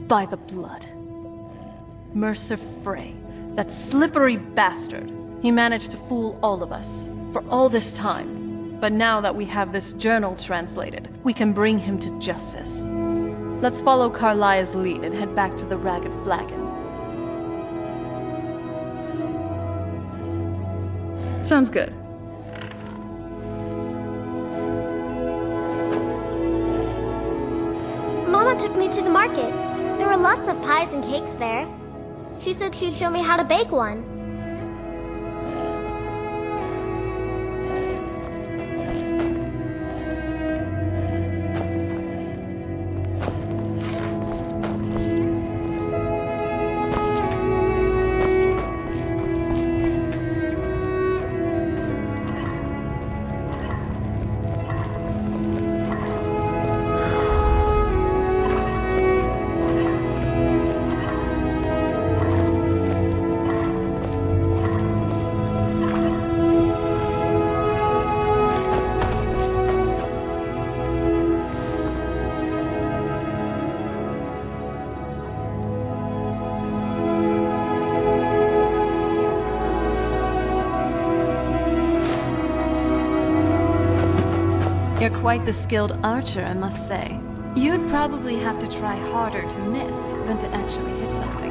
By the blood. Mercer Frey, that slippery bastard. He managed to fool all of us, for all this time. But now that we have this journal translated, we can bring him to justice. Let's follow Carlia's lead and head back to the Ragged Flagon. Sounds good. Mama took me to the market. There were lots of pies and cakes there. She said she'd show me how to bake one. You're quite the skilled archer, I must say. You'd probably have to try harder to miss than to actually hit something.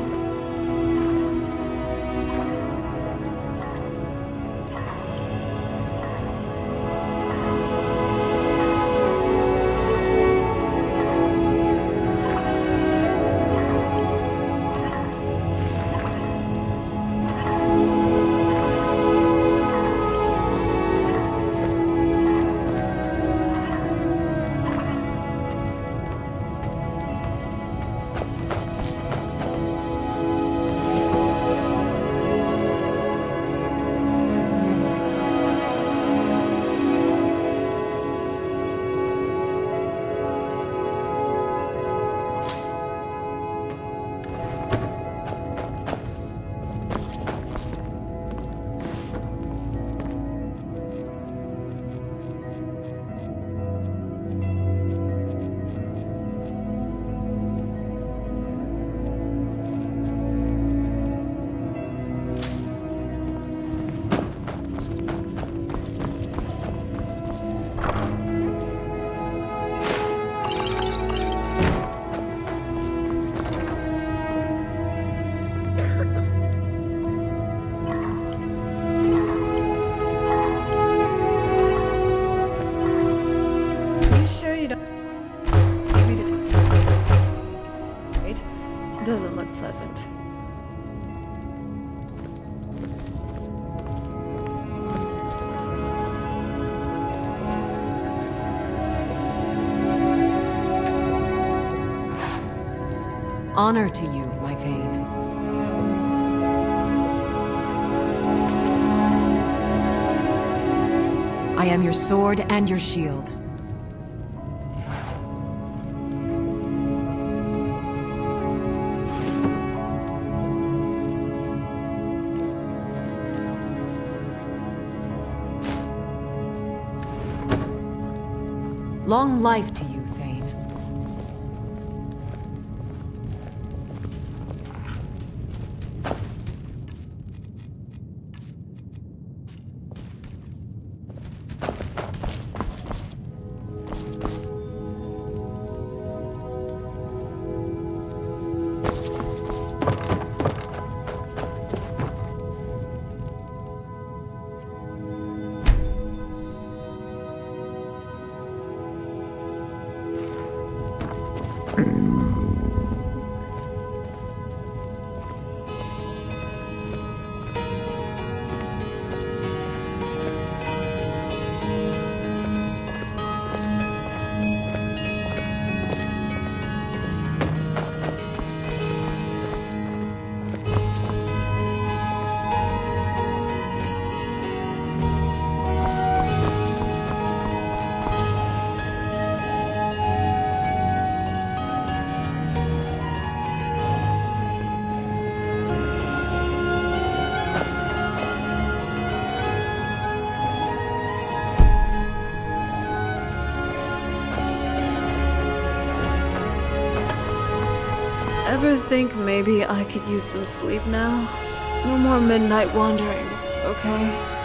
Doesn't look pleasant. Honor to you, my Thane. I am your sword and your shield. Long life to you, Thane. ever think maybe I could use some sleep now? No more midnight wanderings, okay?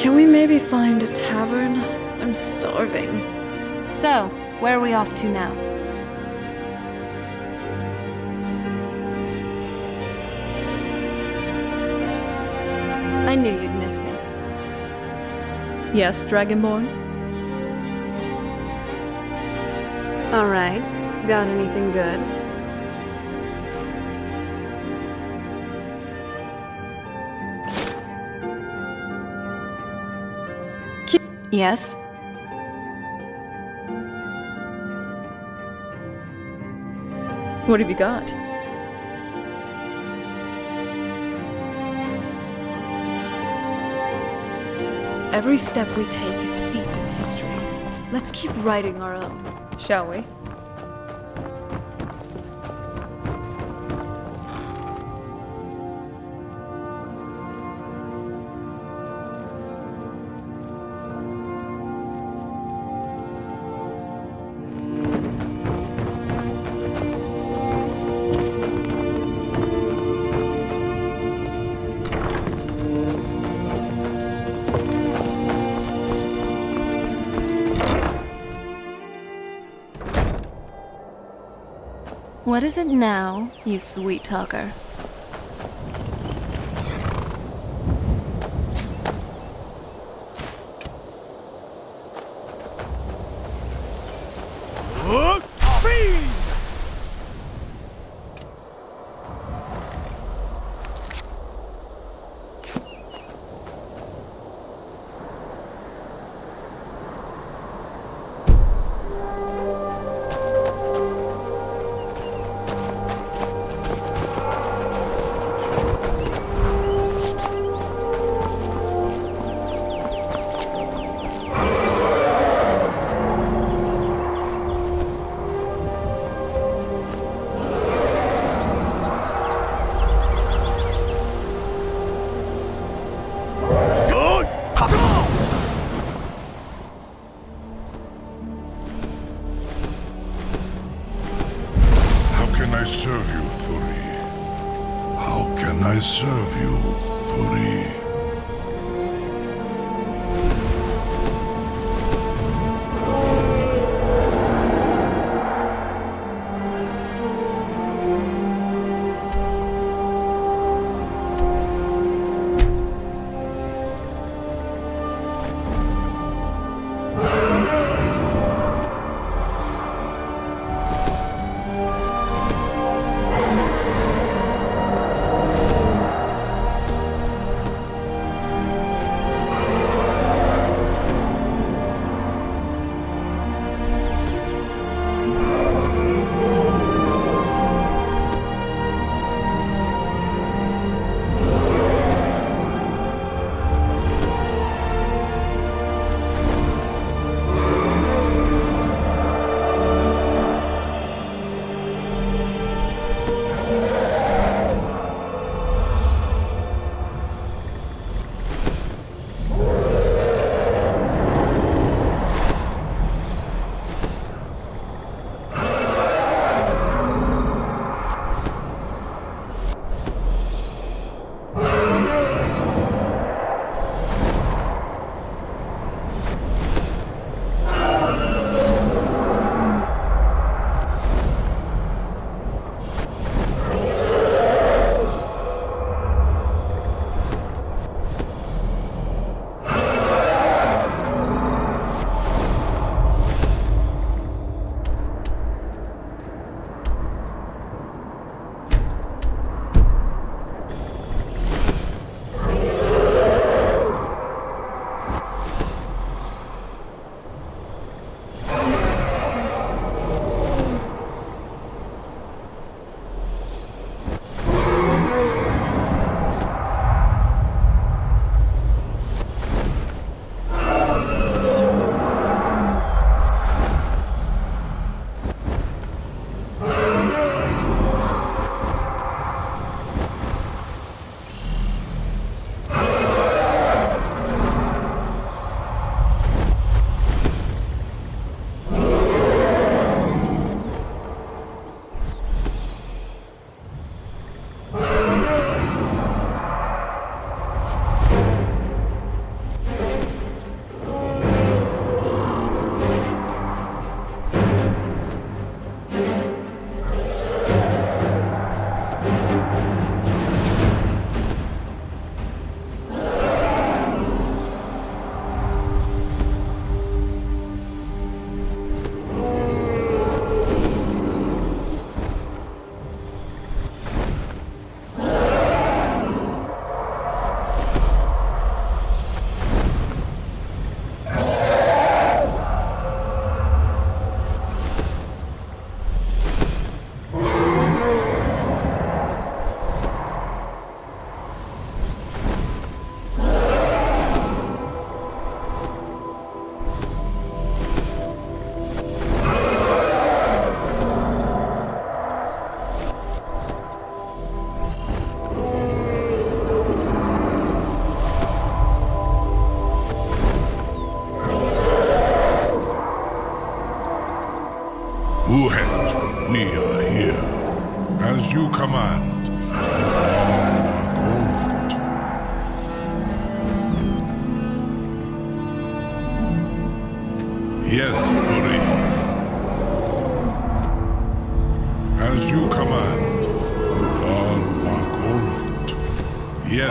Can we maybe find a tavern? I'm starving. So, where are we off to now? I knew you'd miss me. Yes, Dragonborn? Alright, got anything good? Yes? What have you got? Every step we take is steeped in history. Let's keep writing our own, shall we? What is it now, you sweet talker? How can I serve you, Thuri? How can I serve you, Thuri?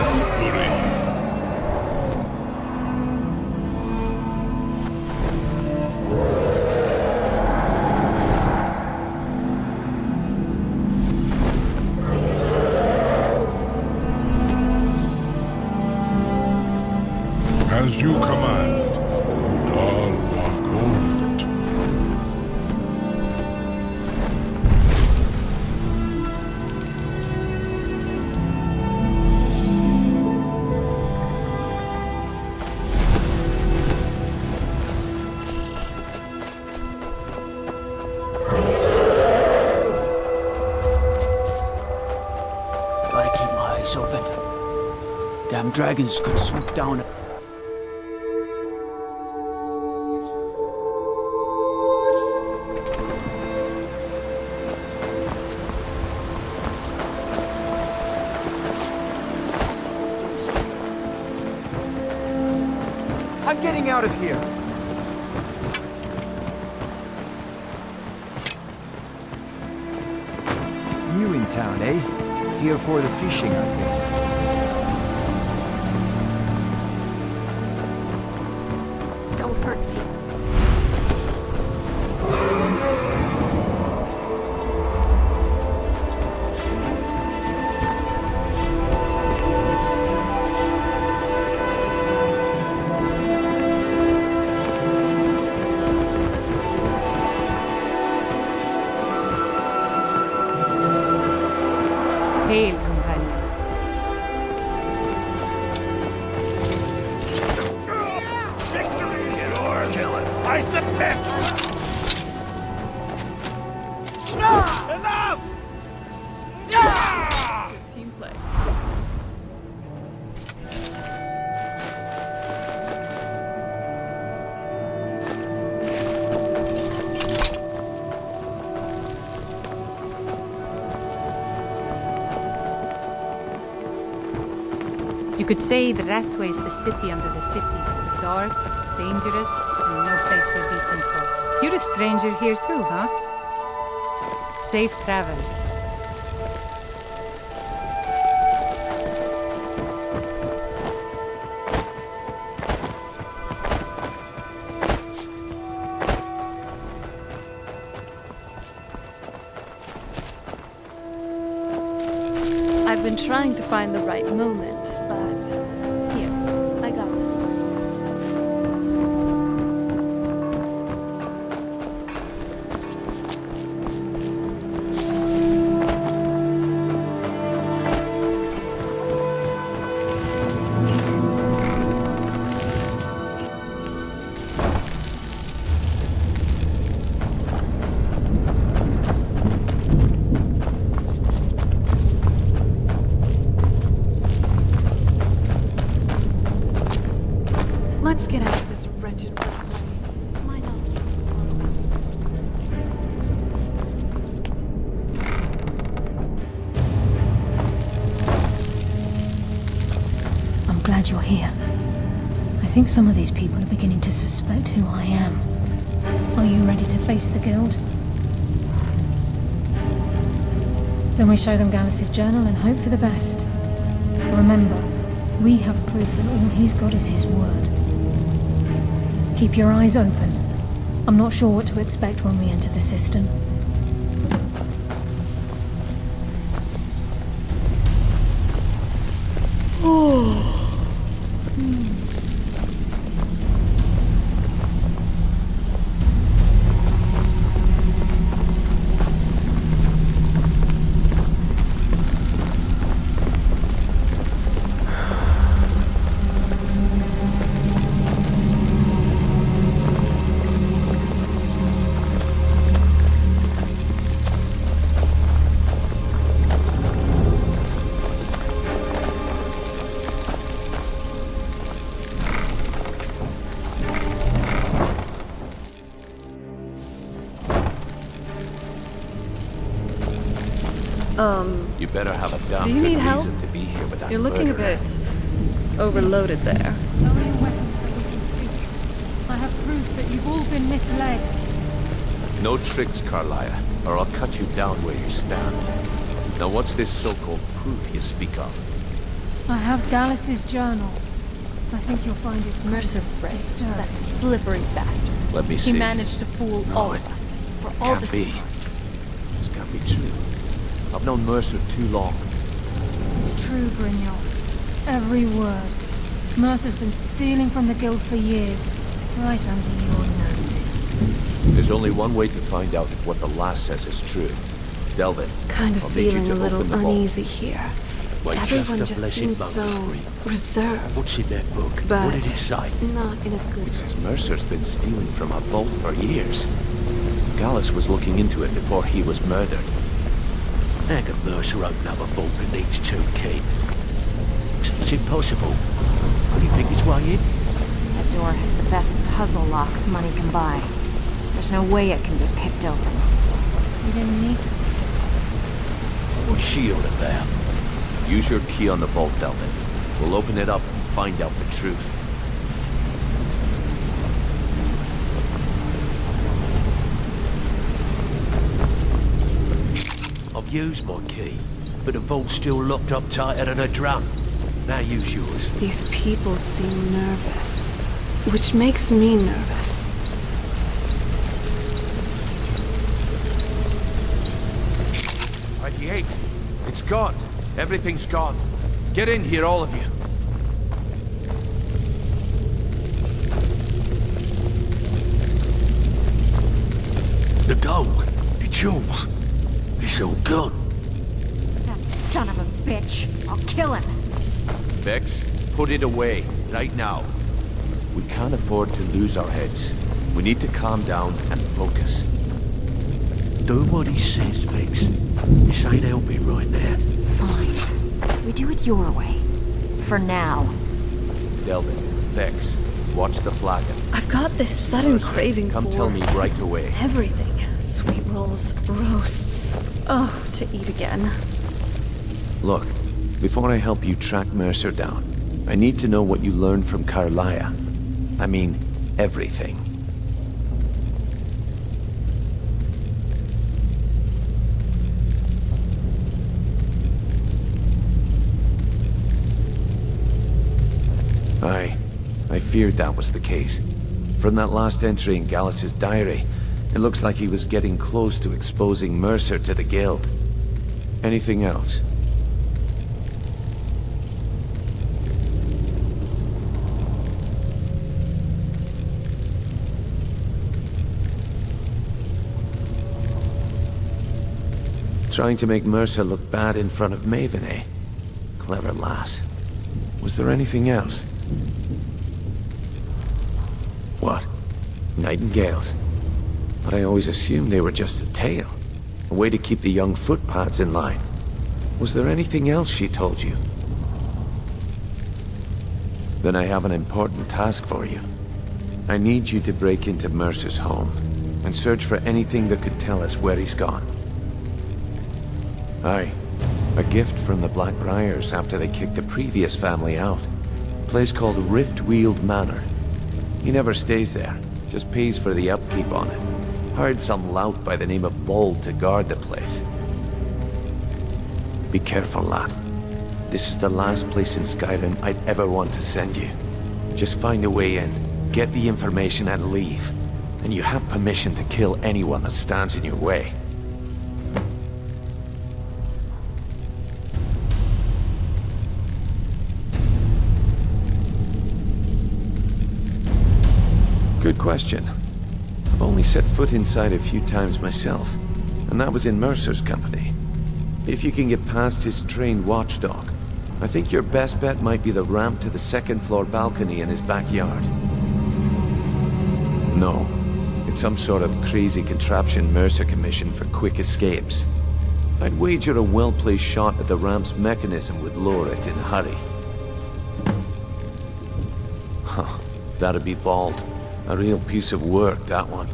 Yes, Thuri. As you command, Udal Wakot. Gotta keep my eyes open. Damn dragons could swoop down. I'm getting out of here. New in town, eh? Here for the fishing, I guess. Don't hurt me. Hail, companion. I submit! Enough! Team play. You could say the Ratway is the city under the city. Dark, dangerous, and no place for decent folk. You're a stranger here too, huh? Safe travels. I've been trying to find the right moment, but here, I got this one. Let's get out of this wretched Ratway. My nostrils I'm glad you're here. I think some of these people are beginning to suspect who I am. Are you ready to face the guild? Then we show them Gallus' journal and hope for the best. Remember, we have proof that all he's got is his word. Keep your eyes open. I'm not sure what to expect when we enter the system. You better have a damn Do you good need help? reason to be here with that You're looking a murderer. bit overloaded there. Lower your weapons so we can speak. I have proof that you've all been misled. No tricks, Carlia, or I'll cut you down where you stand. Now what's this so-called proof you speak of? I have Dallas's journal. I think you'll find its Mercer contents Frey, disturbing. that slippery bastard. Let me see. He managed to fool all of us for all Can't this be. time. This can't be true. I've known Mercer too long. It's true, Brynjolf. Every word. Mercer's been stealing from the guild for years, right under your noses. There's only one way to find out if what the lass says is true. Delvin, Kind of I'll need you feeling to a little open the vault. uneasy here. Wait, Everyone just a just blessed seems moment so for you. reserved, What's in that book? But- What did it say? not in a good It says Mercer's been stealing from a vault for years. Gallus was looking into it before he was murdered. How can Mercer open up a vault that needs 2 keys? It's impossible. How do you think his way in? That door has the best puzzle locks money can buy. There's no way it can be picked open. You didn't need to. What's she all about? Use your key on the vault, Delvin. We'll open it up and find out the truth. I've used my key, but the vault's still locked up tighter than a drum. Now use yours. These people seem nervous, which makes me nervous. 28. It's gone. Everything's gone. Get in here, all of you. The gold, the jewels, it's all gone. That son of a bitch! I'll kill him! Vex, put it away, right now. We can't afford to lose our heads. We need to calm down and focus. Do what he says, Vex. This ain't helping right now. Fine. We do it your way. For now. Delvin, Vex, watch the flagon. I've got this sudden craving Come for tell me right away. everything. Sweet rolls, roasts. Oh, to eat again. Look, before I help you track Mercer down, I need to know what you learned from Carlia. I mean, everything. I feared that was the case. From that last entry in Gallus's diary, it looks like he was getting close to exposing Mercer to the guild. Anything else? Trying to make Mercer look bad in front of Maven, eh? Clever lass. Was there anything else? What? Nightingales? But I always assumed they were just a tale. A way to keep the young footpads in line. Was there anything else she told you? Then I have an important task for you. I need you to break into Mercer's home and search for anything that could tell us where he's gone. Aye. A gift from the Blackbriars after they kicked the previous family out. A place called Riftweald Manor. He never stays there, just pays for the upkeep on it. Hired some lout by the name of Bold to guard the place. Be careful, lad. This is the last place in Skyrim I'd ever want to send you. Just find a way in, get the information and leave. And you have permission to kill anyone that stands in your way. Good question. I've only set foot inside a few times myself, and that was in Mercer's company. If you can get past his trained watchdog, I think your best bet might be the ramp to the second-floor balcony in his backyard. No, it's some sort of crazy contraption Mercer commissioned for quick escapes. I'd wager a well-placed shot at the ramp's mechanism would lower it in a hurry. Huh, that'd be Bald. A real piece of work, that one.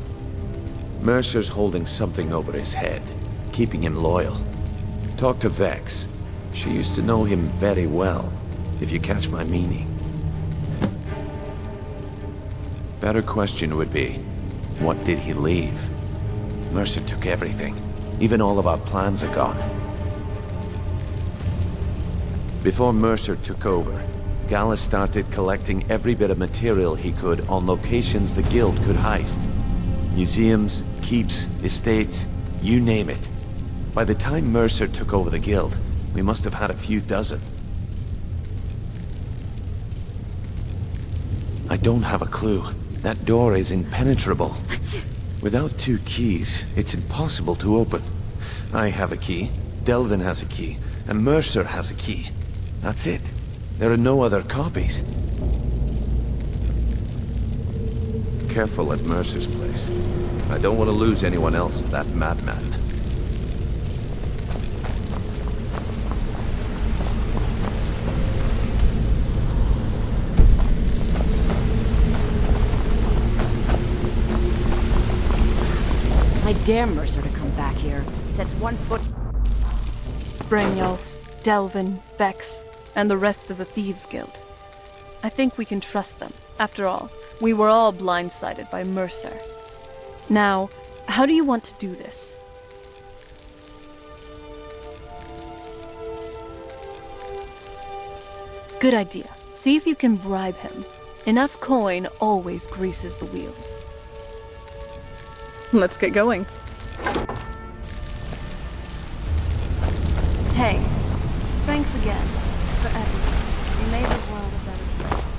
Mercer's holding something over his head, keeping him loyal. Talk to Vex. She used to know him very well, if you catch my meaning. Better question would be, what did he leave? Mercer took everything. Even all of our plans are gone. Before Mercer took over, Gallus started collecting every bit of material he could on locations the Guild could heist. Museums, keeps, estates, you name it. By the time Mercer took over the Guild, we must have had a few dozen. I don't have a clue. That door is impenetrable. Without 2 keys, it's impossible to open. I have a key, Delvin has a key, and Mercer has a key. That's it. There are no other copies. Careful at Mercer's place. I don't want to lose anyone else to that madman. I dare Mercer to come back here. He sets 1 foot... Brynjolf, Delvin, Vex, and the rest of the Thieves Guild. I think we can trust them. After all, we were all blindsided by Mercer. Now, how do you want to do this? Good idea. See if you can bribe him. Enough coin always greases the wheels. Let's get going. Hey, thanks again for everything. You made the world a better place.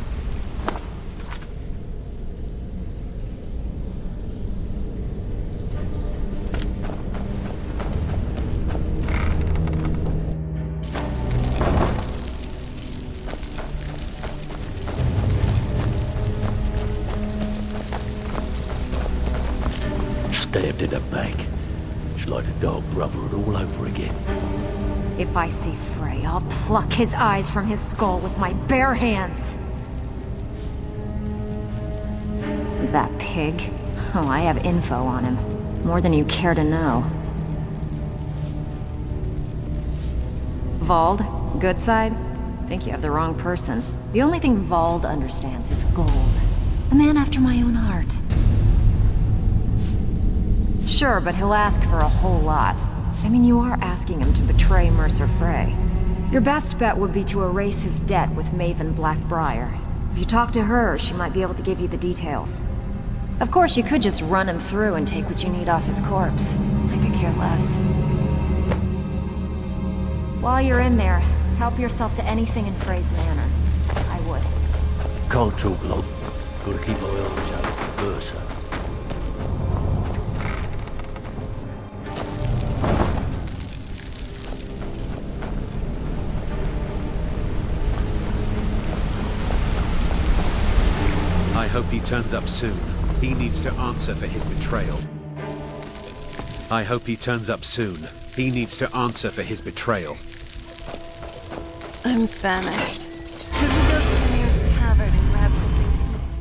Stabbed in the back. It's like the Dark Brotherhood all over again. If I see Frey, I'll pluck his eyes from his skull with my bare hands. That pig? Oh, I have info on him. More than you care to know. Vald, good side? Think you have the wrong person. The only thing Vald understands is gold. A man after my own heart. Sure, but he'll ask for a whole lot. I mean, you are asking him to betray Mercer Frey. Your best bet would be to erase his debt with Maven Blackbriar. If you talk to her, she might be able to give you the details. Of course, you could just run him through and take what you need off his corpse. I could care less. While you're in there, help yourself to anything in Frey's manor. I would. Can't talk long. Gotta keep my eyes out for Mercer. I hope he turns up soon. He needs to answer for his betrayal. I hope he turns up soon. He needs to answer for his betrayal. I'm famished. Could we go to the nearest tavern and grab something to eat?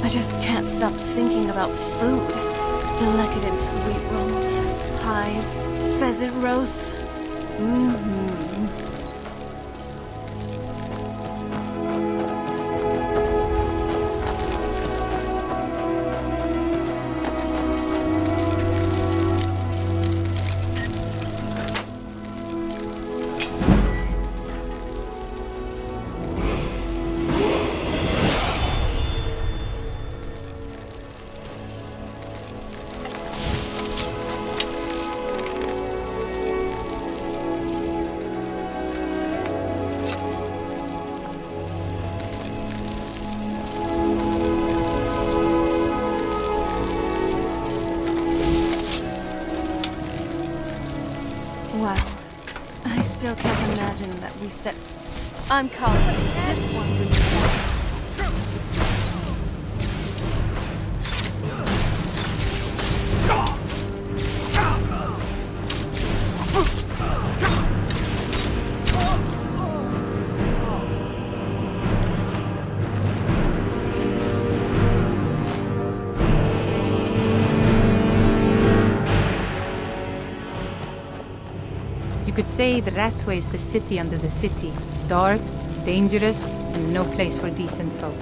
I just can't stop thinking about food. Decadent sweet rolls, pies, pheasant roasts. can't imagine that we set... I'm calling it. This one's in the You could say the Ratway is the city under the city. Dark, dangerous, and no place for decent folk.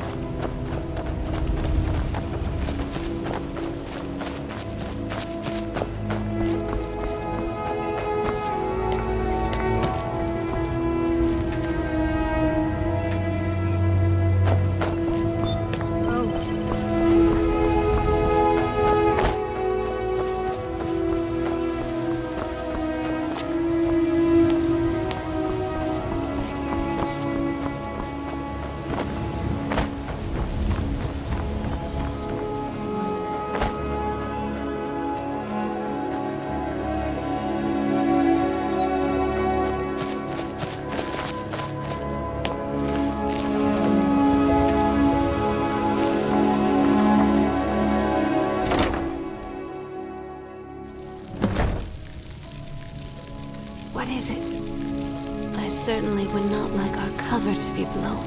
What is it? I certainly would not like our cover to be blown.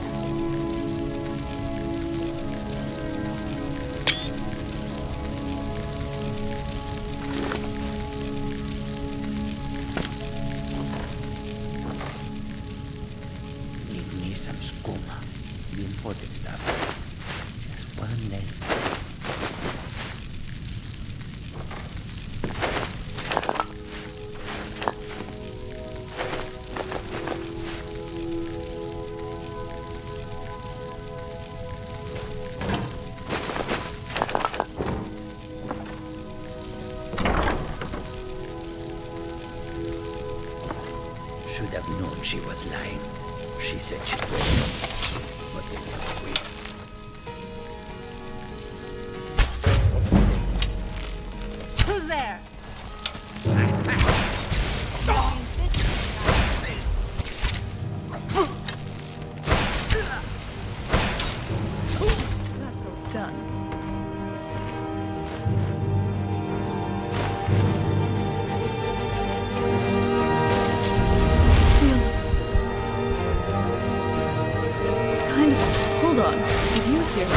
Leave me some skooma. The imported stuff. Just one less thing. Should have known she was lying. She said she would. But it was weird. Who's there? That's how it's done. Hold on. Did you hear me?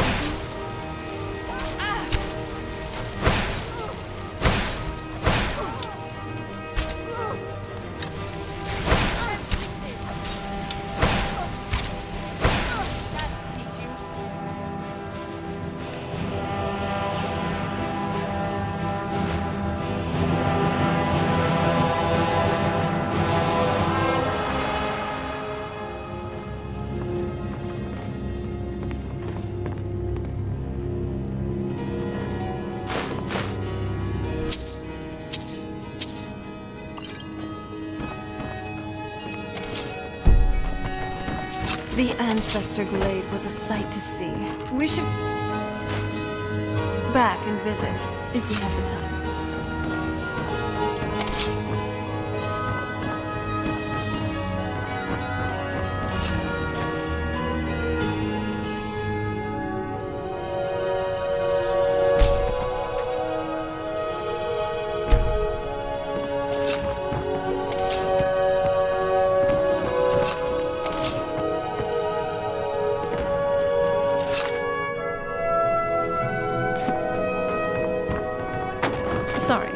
The Ancestor Glade was a sight to see. We should back and visit if we have the time. Sorry.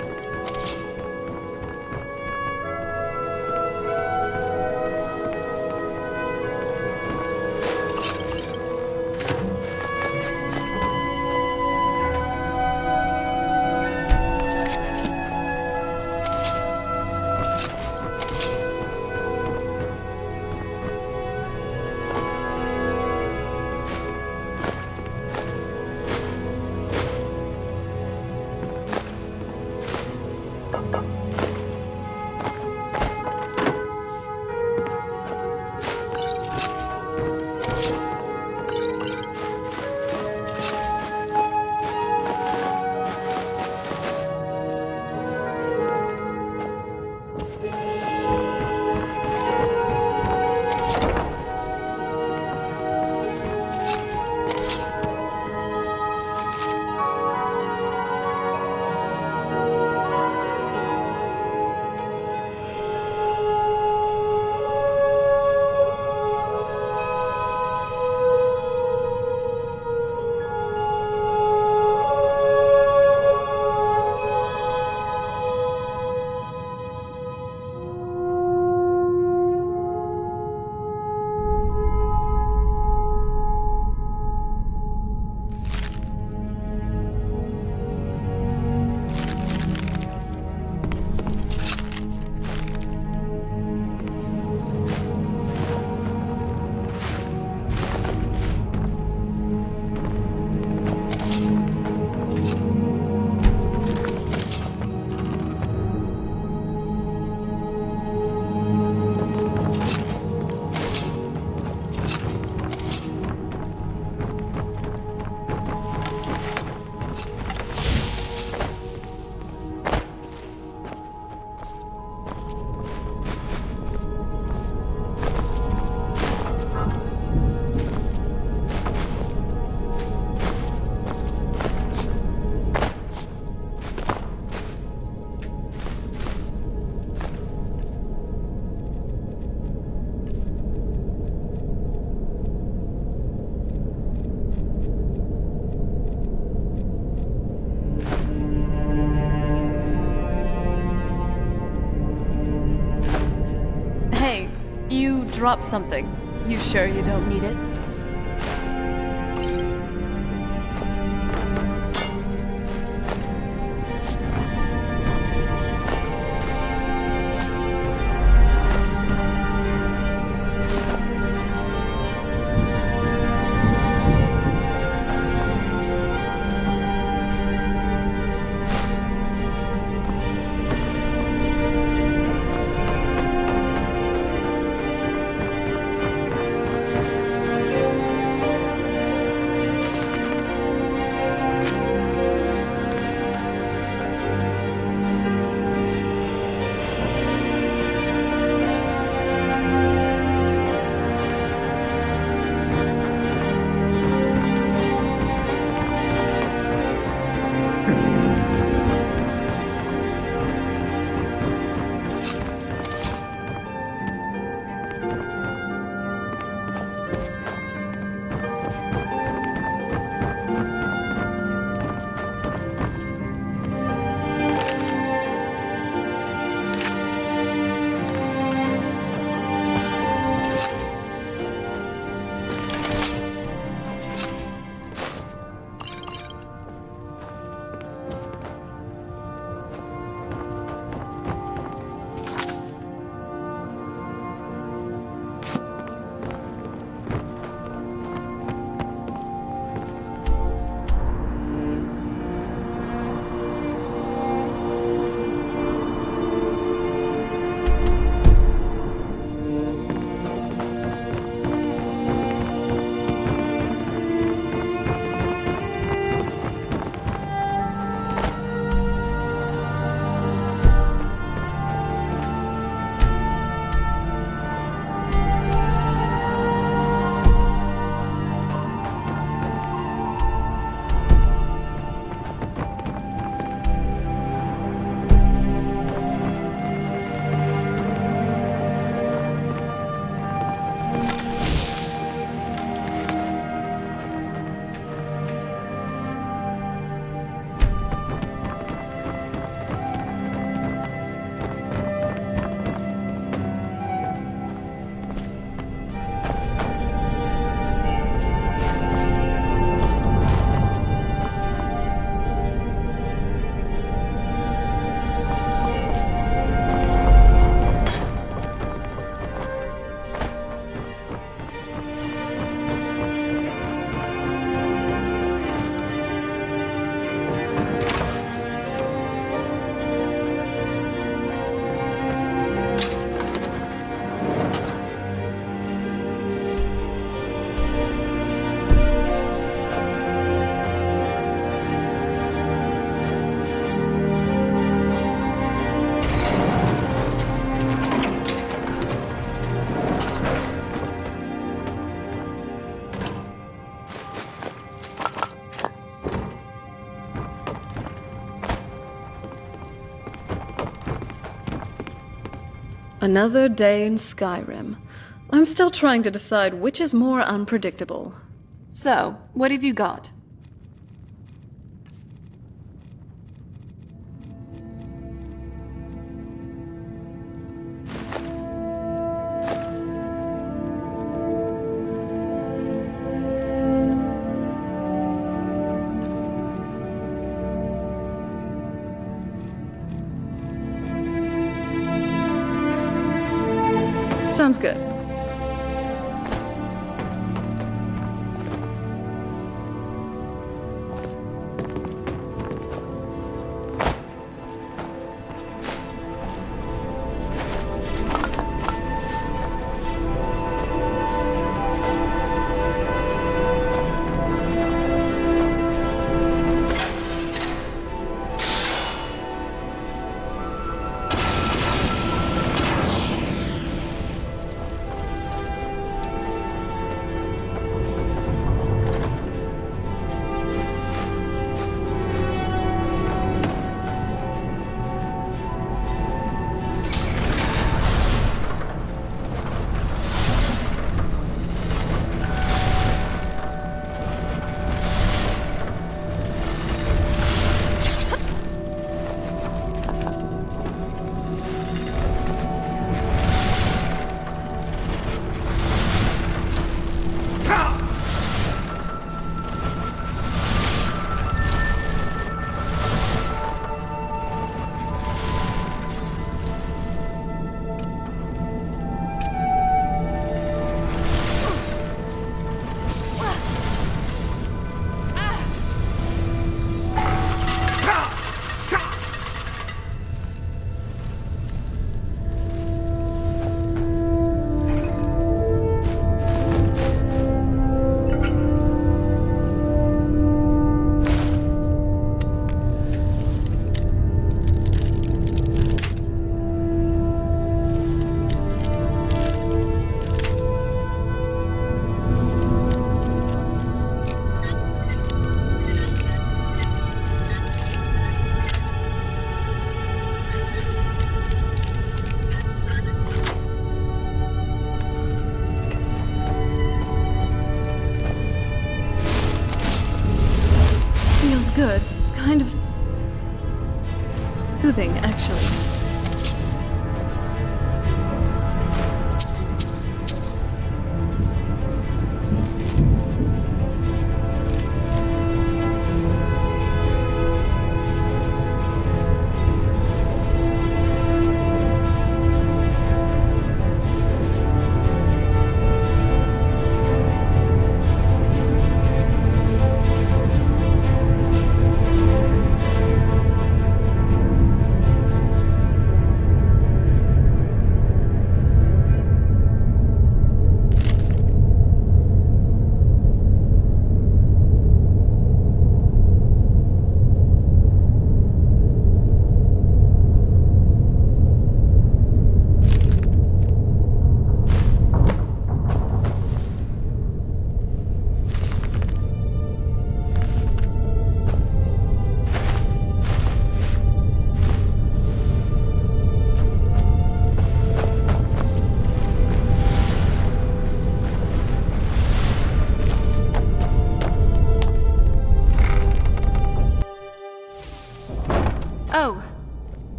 You dropped something. You sure you don't need it? Another day in Skyrim. I'm still trying to decide which is more unpredictable. So, what have you got? Sounds good.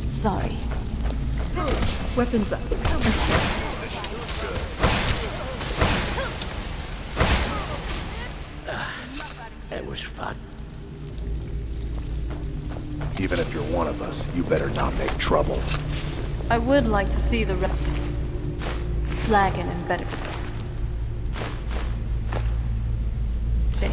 Sorry. Weapons up. It was fun. Even if you're one of us, you better not make trouble. I would like to see the flagon and better. Jake.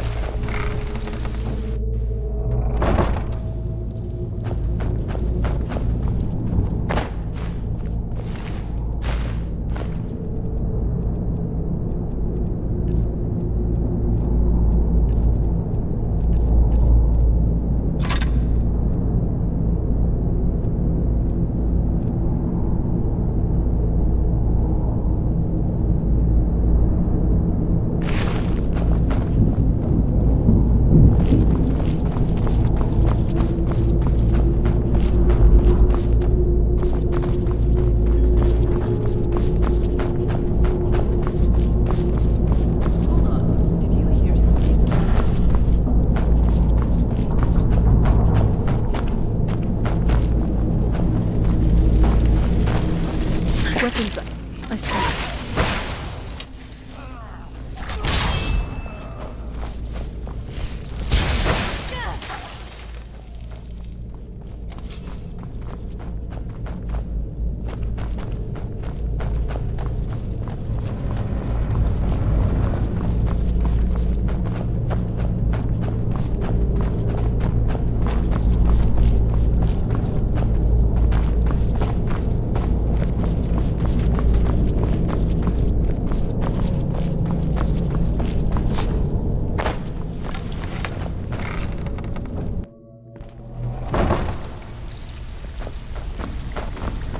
Weapons up. I see.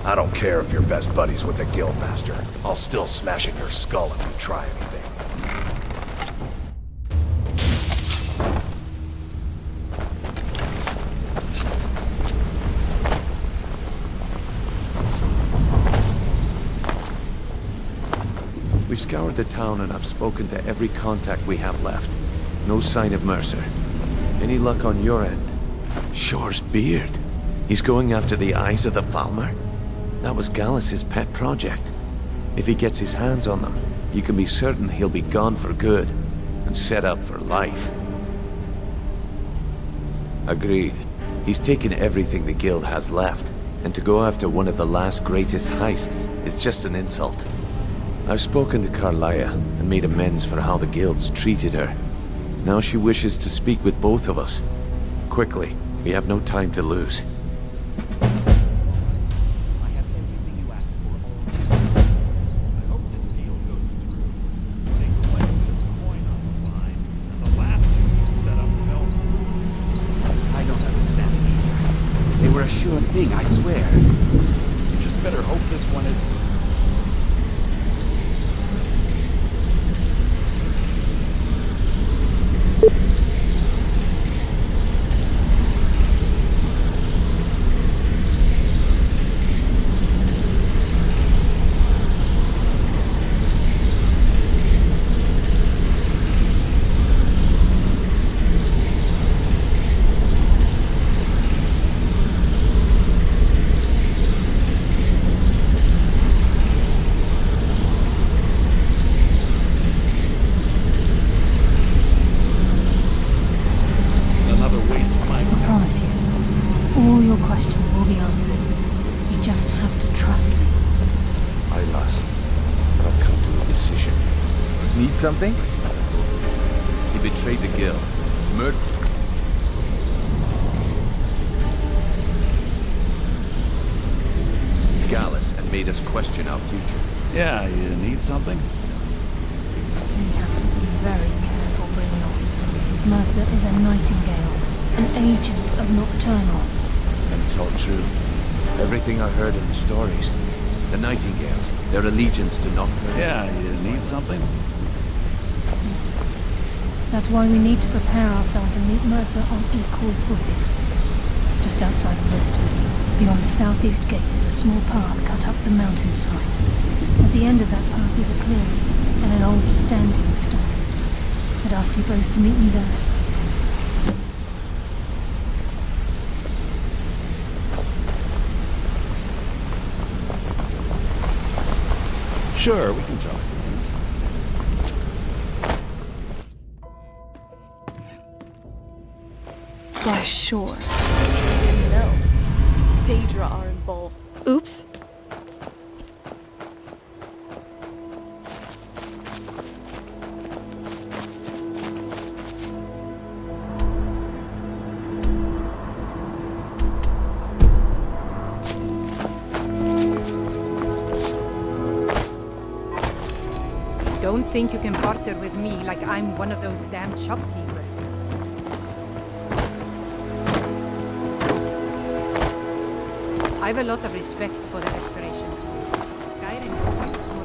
I don't care if you're best buddies with the Guildmaster. I'll still smash in your skull if you try anything. We've scoured the town and I've spoken to every contact we have left. No sign of Mercer. Any luck on your end? Shore's beard. He's going after the eyes of the Falmer? That was Gallus' pet project. If he gets his hands on them, you can be certain he'll be gone for good, and set up for life. Agreed. He's taken everything the Guild has left, and to go after one of the last greatest heists is just an insult. I've spoken to Carlia, and made amends for how the Guild's treated her. Now she wishes to speak with both of us. Quickly, we have no time to lose. Sure thing, I swear. You just better hope this one is... Something? He betrayed the Guild. Gallus and made us question our future. Yeah, you need something? We have to be very careful, Brynjolf. Mercer is a nightingale, an agent of Nocturnal. And it's all true. Everything I heard in the stories. The Nightingales, their allegiance to Nocturnal. Yeah, you need something? That's why we need to prepare ourselves and meet Mercer on equal footing. Just outside of Rift, beyond the southeast gate is a small path cut up the mountainside. At the end of that path is a clearing and an old standing stone. I'd ask you both to meet me there. Sure, we can talk. Why, sure. No. Daedra are involved. Oops. Don't think you can barter with me like I'm one of those damn shopkeepers. I've a lot of respect for the Restoration School. Skyrim was used more.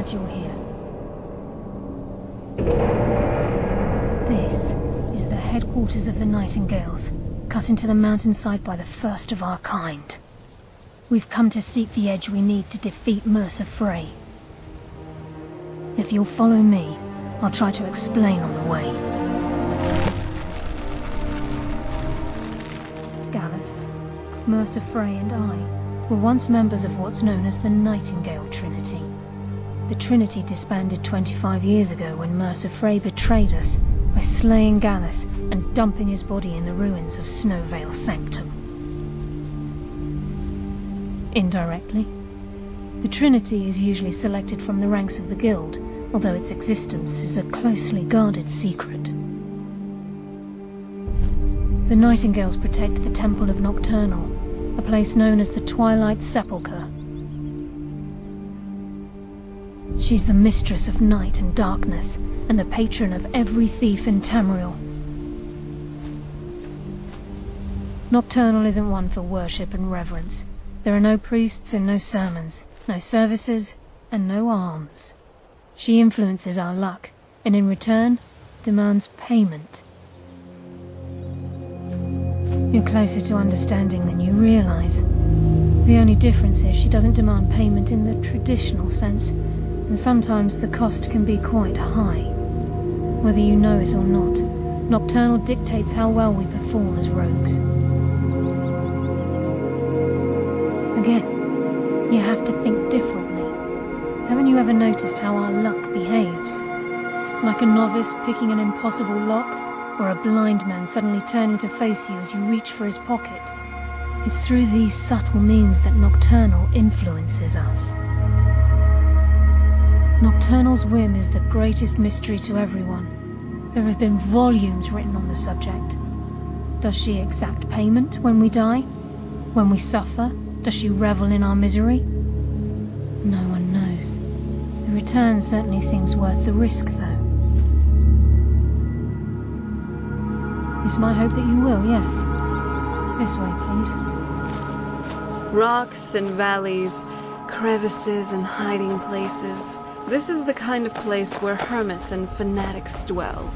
You're here. This is the headquarters of the Nightingales, cut into the mountainside by the first of our kind. We've come to seek the edge we need to defeat Mercer Frey. If you'll follow me, I'll try to explain on the way. Gallus, Mercer Frey and I were once members of what's known as the Nightingale Trinity. The Trinity disbanded 25 years ago when Mercer Frey betrayed us by slaying Gallus and dumping his body in the ruins of Snowvale Sanctum. Indirectly, the Trinity is usually selected from the ranks of the Guild, although its existence is a closely guarded secret. The Nightingales protect the Temple of Nocturnal, a place known as the Twilight Sepulchre. She's the mistress of night and darkness, and the patron of every thief in Tamriel. Nocturnal isn't one for worship and reverence. There are no priests and no sermons, no services, and no alms. She influences our luck, and in return, demands payment. You're closer to understanding than you realize. The only difference is she doesn't demand payment in the traditional sense, and sometimes the cost can be quite high. Whether you know it or not, Nocturnal dictates how well we perform as rogues. Again, you have to think differently. Haven't you ever noticed how our luck behaves? Like a novice picking an impossible lock, or a blind man suddenly turning to face you as you reach for his pocket. It's through these subtle means that Nocturnal influences us. Nocturnal's whim is the greatest mystery to everyone. There have been volumes written on the subject. Does she exact payment when we die? When we suffer, does she revel in our misery? No one knows. The return certainly seems worth the risk, though. It's my hope that you will, yes. This way, please. Rocks and valleys, crevices and hiding places. This is the kind of place where hermits and fanatics dwell.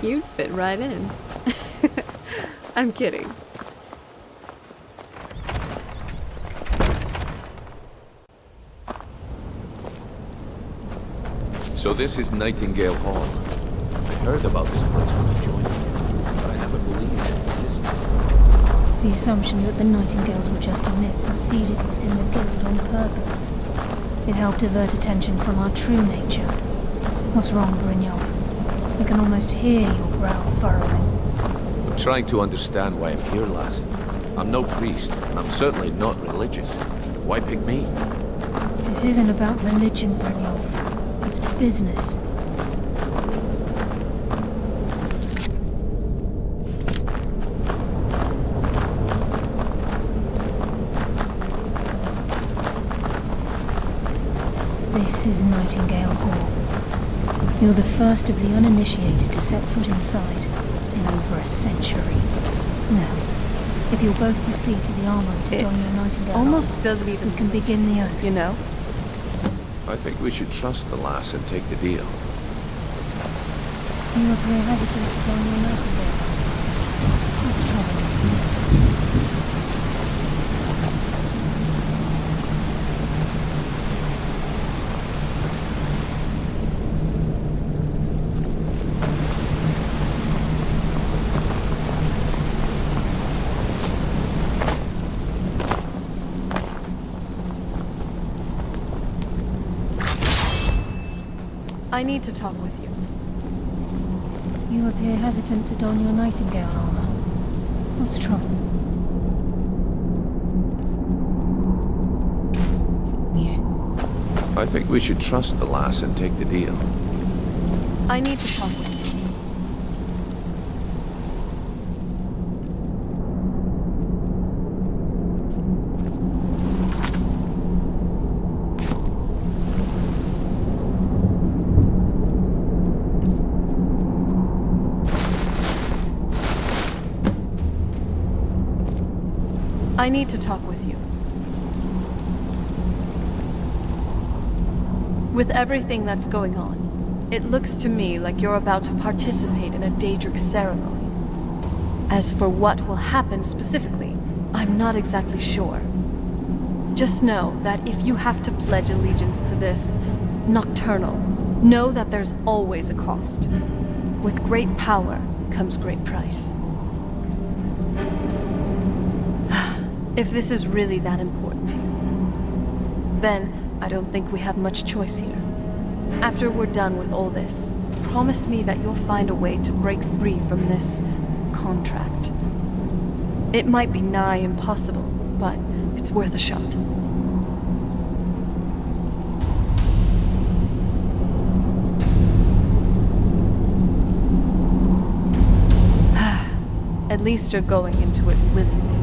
You'd fit right in. I'm kidding. So this is Nightingale Hall. I heard about this place when I joined it, but I never believed it existed. The assumption that the Nightingales were just a myth was seeded within the guild on purpose. It helped divert attention from our true nature. What's wrong, Brynjolf? I can almost hear your brow furrowing. I'm trying to understand why I'm here, lass. I'm no priest, and I'm certainly not religious. Why pick me? This isn't about religion, Brynjolf. It's business. This is Nightingale Hall. You're the first of the uninitiated to set foot inside in over a century. Now, if you'll both proceed to the armory to don your Nightingale almost armor, doesn't even... we can begin the oath. You know? I think we should trust the lass and take the deal. You appear hesitant to don your Nightingale. What's troubling you? I need to talk with you. You appear hesitant to don your Nightingale armor. What's trouble? I think we should trust the lass and take the deal. I need to talk with you. I need to talk with you. With everything that's going on, it looks to me like you're about to participate in a Daedric ceremony. As for what will happen specifically, I'm not exactly sure. Just know that if you have to pledge allegiance to this nocturnal, know that there's always a cost. With great power comes great price. If this is really that important to you, then I don't think we have much choice here. After we're done with all this, promise me that you'll find a way to break free from this contract. It might be nigh impossible, but it's worth a shot. At least you're going into it willingly.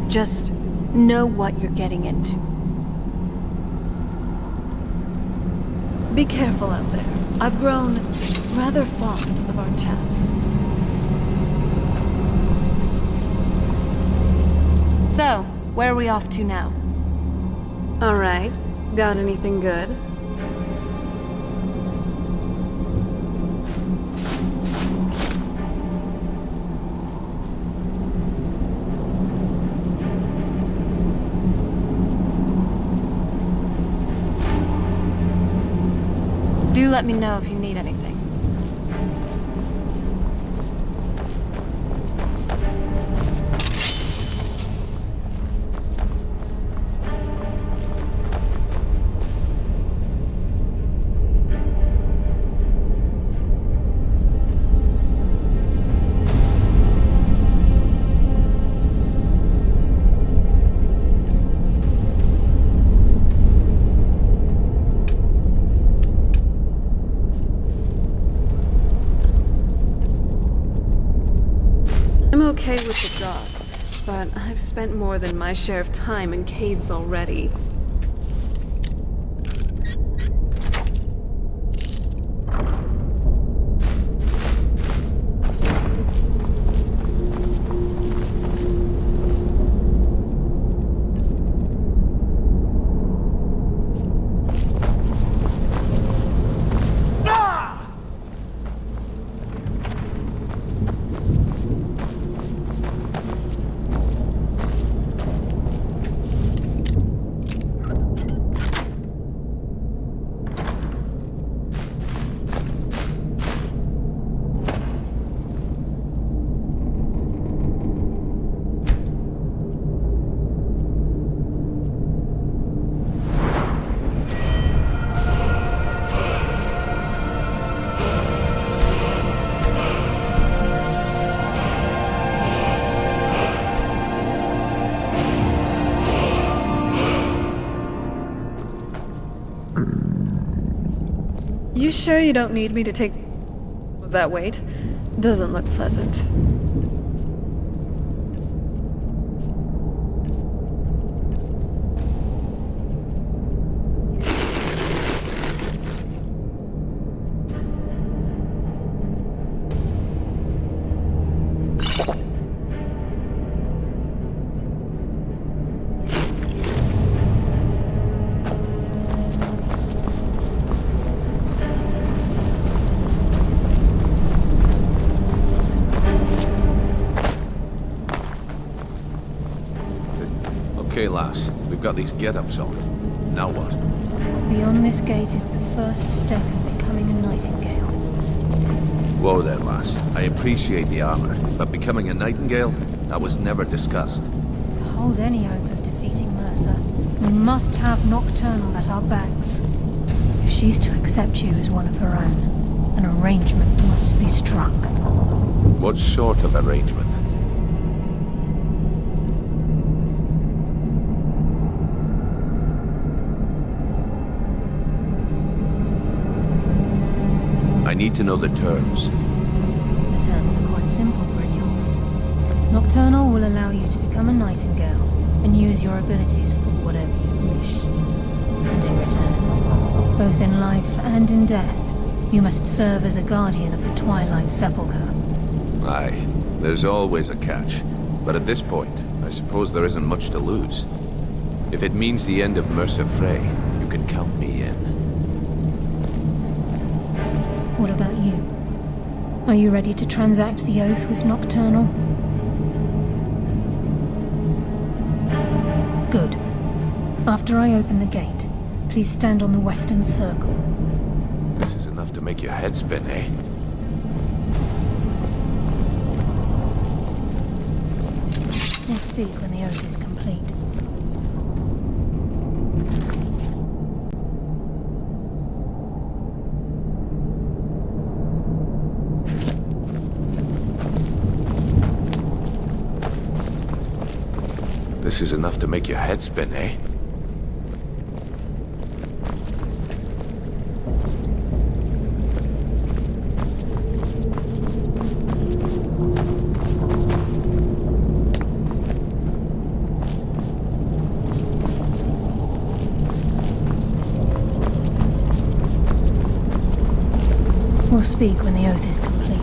Just know what you're getting into. Be careful out there. I've grown rather fond of our chats. So, where are we off to now? All right. Got anything good? Do let me know if you need anything. I'm okay with the job, but I've spent more than my share of time in caves already. You sure you don't need me to take that weight? Doesn't look pleasant. Okay, lass. We've got these get-ups on. Now what? Beyond this gate is the first step in becoming a nightingale. Whoa there, lass. I appreciate the armor, but becoming a nightingale? That was never discussed. To hold any hope of defeating Mercer, we must have Nocturnal at our backs. If she's to accept you as one of her own, an arrangement must be struck. What sort of arrangement? I need to know the terms. The terms are quite simple, Brynjolf. Nocturnal will allow you to become a nightingale and use your abilities for whatever you wish. And in return, both in life and in death, you must serve as a guardian of the Twilight Sepulchre. Aye, there's always a catch. But at this point, I suppose there isn't much to lose. If it means the end of Mercer Frey, you can count me in. What about you? Are you ready to transact the oath with Nocturnal? Good. After I open the gate, please stand on the western circle. This is enough to make your head spin, eh? We'll speak when the oath is complete. This is enough to make your head spin, eh? We'll speak when the oath is complete.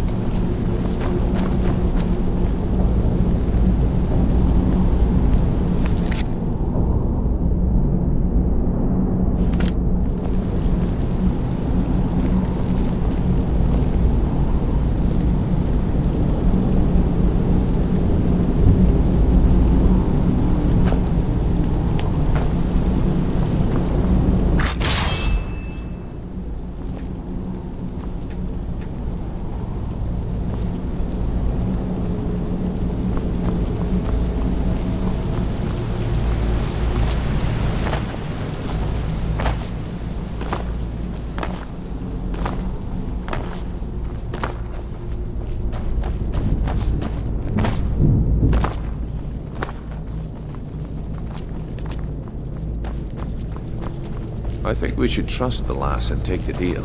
I think we should trust the lass and take the deal.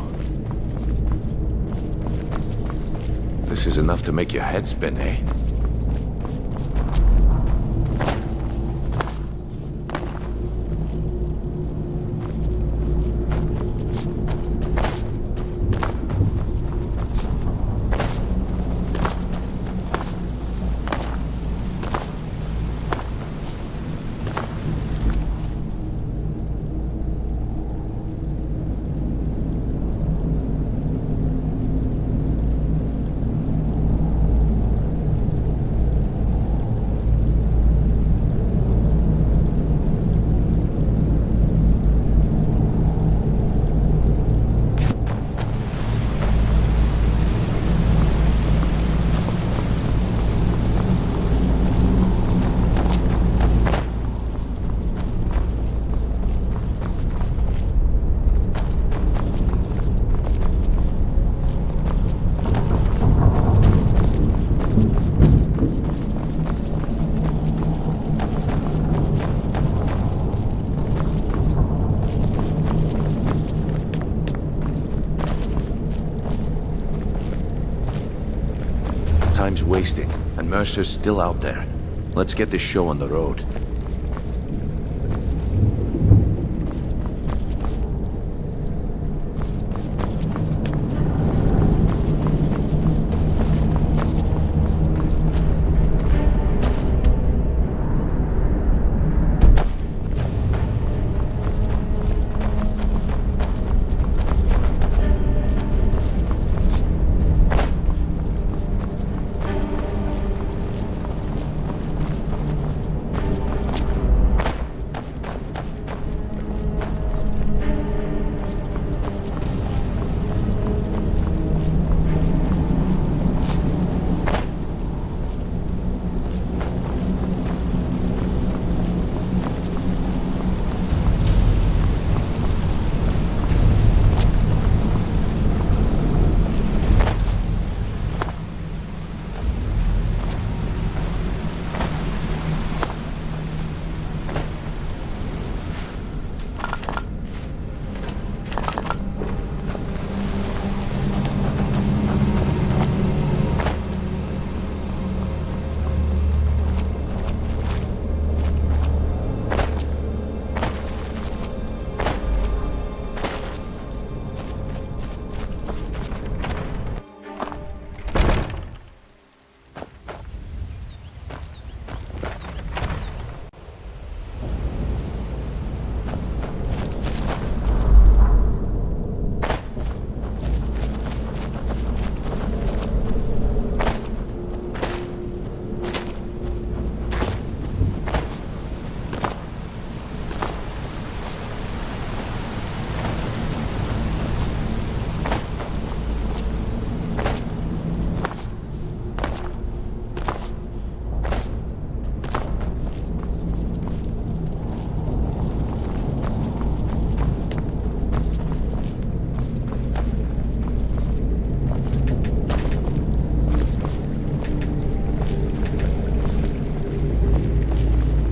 This is enough to make your head spin, eh? Time's wasting, and Mercer's still out there. Let's get this show on the road.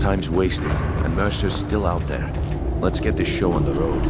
Time's wasting, and Mercer's still out there. Let's get this show on the road.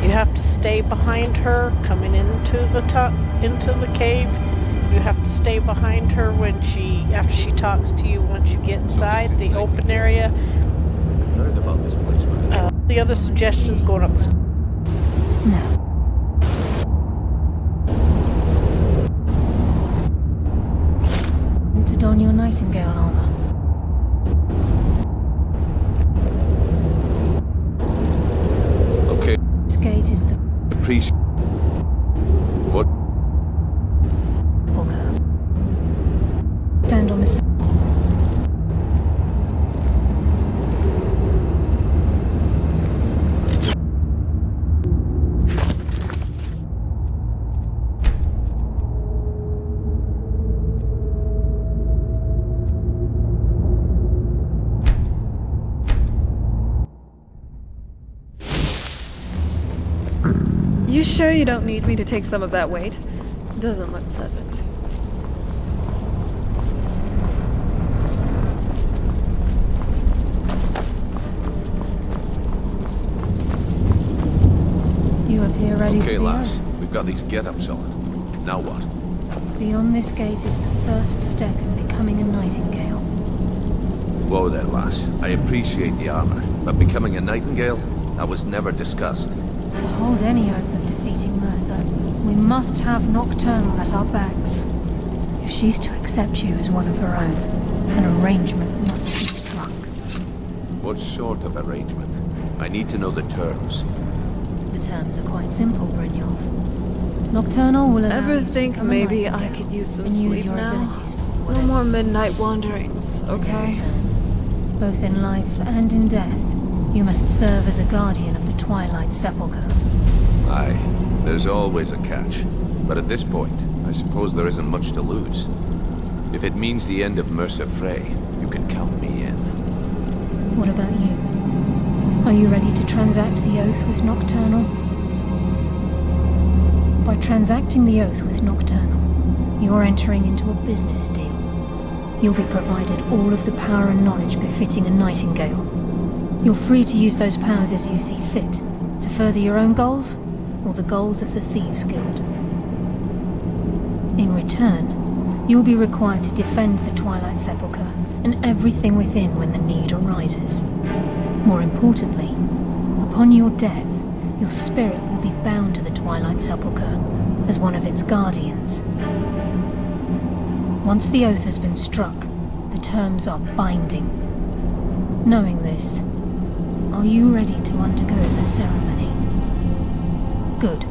You have to stay behind her coming into the cave. You have to stay behind her when after she talks to you. Once you get inside the open area. Heard about this place, the other suggestions going up. No. To don your nightingale armor. Okay. This gate is the Appreciate. What? Stand on the side. You sure you don't need me to take some of that weight? Doesn't look pleasant. You appear ready Okay, for the lass. oath. We've got these get-ups on. Now what? Beyond this gate is the first step in becoming a nightingale. Whoa there, lass. I appreciate the armor, but becoming a nightingale? That was never discussed. To hold any hope of defeating Mercer, we must have Nocturnal at our backs. If she's to accept you as one of her own, an arrangement must be struck. What sort of arrangement? I need to know the terms. The terms are quite simple, Brynjolf. Nocturnal will allow Ever you to think become a maybe nightingale I could use some and use sleep your now? abilities for No whatever more you midnight wanderings, okay? return. Both in life and in death, you must serve as a guardian of the Twilight Sepulchre. Aye, there's always a catch. But at this point, I suppose there isn't much to lose. If it means the end of Mercer Frey, you can count me in. What about you? Are you ready to transact the oath with Nocturnal? By transacting the oath with Nocturnal, you're entering into a business deal. You'll be provided all of the power and knowledge befitting a Nightingale. You're free to use those powers as you see fit, to further your own goals, or the goals of the Thieves' Guild. In return, you'll be required to defend the Twilight Sepulchre and everything within when the need arises. More importantly, upon your death, your spirit will be bound to the Twilight Sepulchre as one of its guardians. Once the oath has been struck, the terms are binding. Knowing this, are you ready to undergo the ceremony? Good.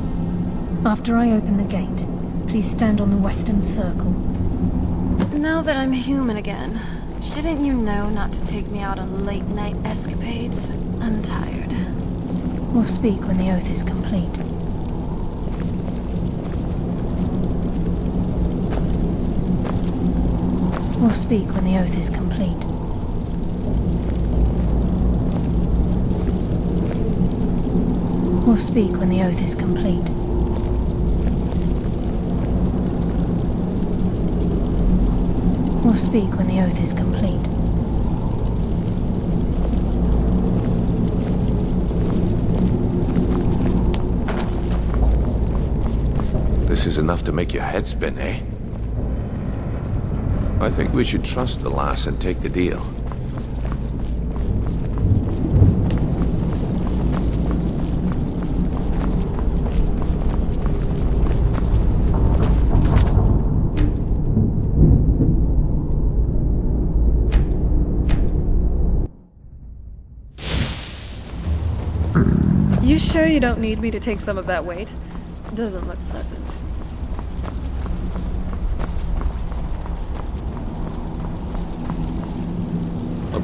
After I open the gate, please stand on the western circle. Now that I'm human again, shouldn't you know not to take me out on late-night escapades? I'm tired. We'll speak when the oath is complete. We'll speak when the oath is complete. We'll speak when the oath is complete. We'll speak when the oath is complete. This is enough to make your head spin, eh? I think we should trust the lass and take the deal. You sure you don't need me to take some of that weight? Doesn't look pleasant.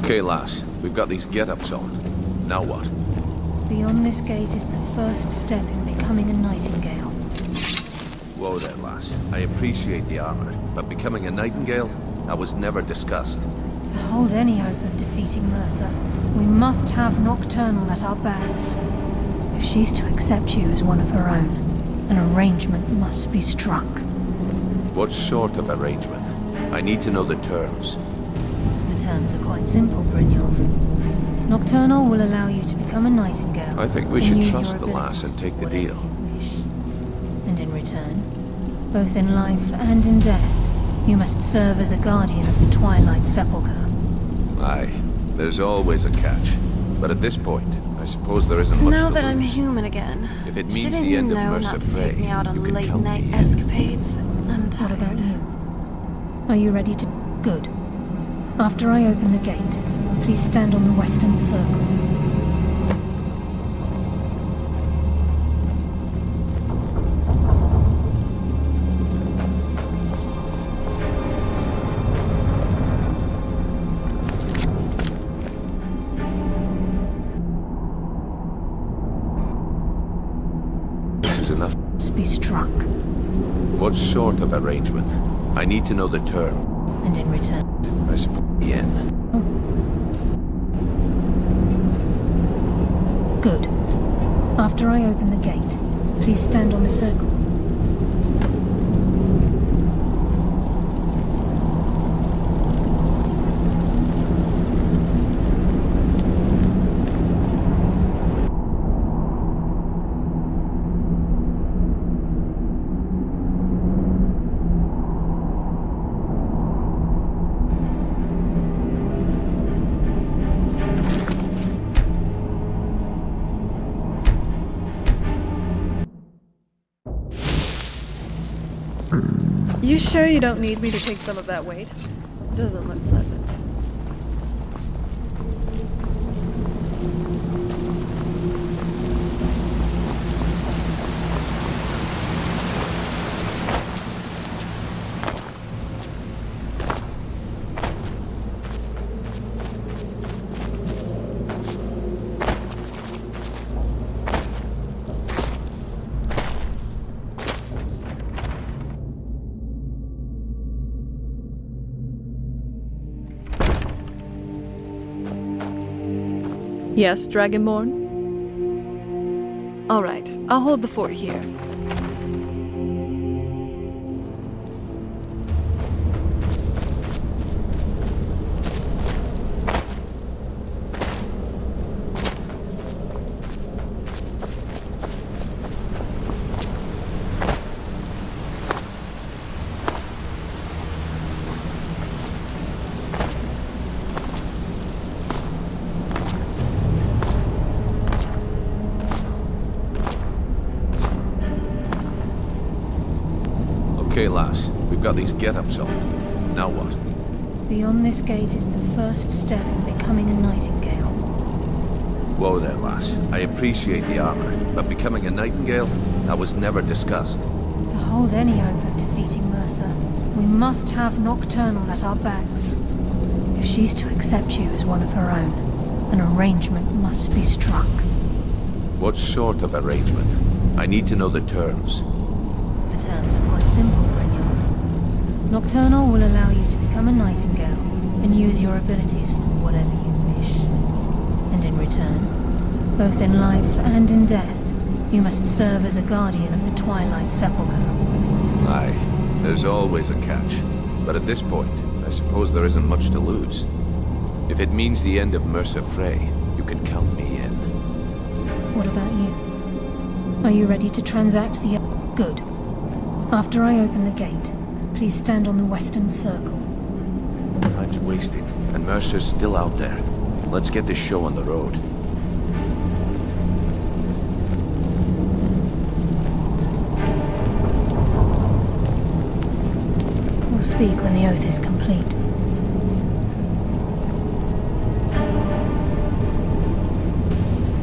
Okay, lass. We've got these get-ups on. Now what? Beyond this gate is the first step in becoming a Nightingale. Whoa there, lass. I appreciate the armor, but becoming a Nightingale? That was never discussed. To hold any hope of defeating Mercer, we must have Nocturnal at our backs. If she's to accept you as one of her own, an arrangement must be struck. What sort of arrangement? I need to know the terms. The terms are quite simple, Brynjolf. Nocturnal will allow you to become a Nightingale. I think we and should use trust your the lass and take the deal. And in return, both in life and in death, you must serve as a guardian of the Twilight Sepulchre. Aye, there's always a catch. But at this point, I suppose there isn't much Now to that lose. I'm human again, If it means shouldn't the you end of know Mercer not to Frey, take me out you on can count late-night me in. escapades? I'm tired. What about you? Are you ready to... Good. After I open the gate, please stand on the western circle. This is enough. Be struck. What sort of arrangement? I need to know the term. And in return... I suppose the end. Good. After I open the gate, please stand on the circle. You sure you don't need me to take some of that weight? Doesn't look pleasant. Yes, Dragonborn? Alright, I'll hold the fort here. Okay, lass. We've got these get-ups on. Now what? Beyond this gate is the first step in becoming a nightingale. Whoa there, lass. I appreciate the armor, but becoming a nightingale? That was never discussed. To hold any hope of defeating Mercer, we must have Nocturnal at our backs. If she's to accept you as one of her own, an arrangement must be struck. What sort of arrangement? I need to know the terms. The terms are quite simple, Brynjolf. Nocturnal will allow you to become a nightingale and use your abilities for whatever you wish. And in return, both in life and in death, you must serve as a guardian of the Twilight Sepulchre. Aye, there's always a catch. But at this point, I suppose there isn't much to lose. If it means the end of Mercer Frey, you can count me in. What about you? Are you ready to transact the... Good. After I open the gate, please stand on the western circle. Time's wasting, and Mercer's still out there. Let's get this show on the road. We'll speak when the oath is complete.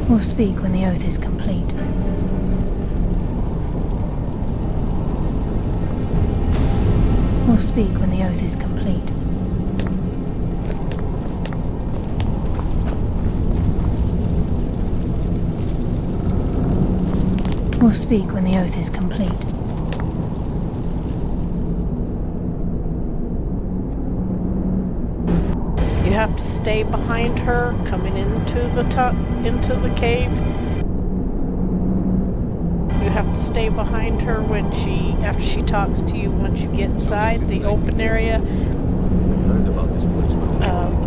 We'll speak when the oath is complete. We'll speak when the oath is complete. We'll speak when the oath is complete. You have to stay behind her, coming into the cave. You have to stay behind her when after she talks to you. Once you get inside the open area,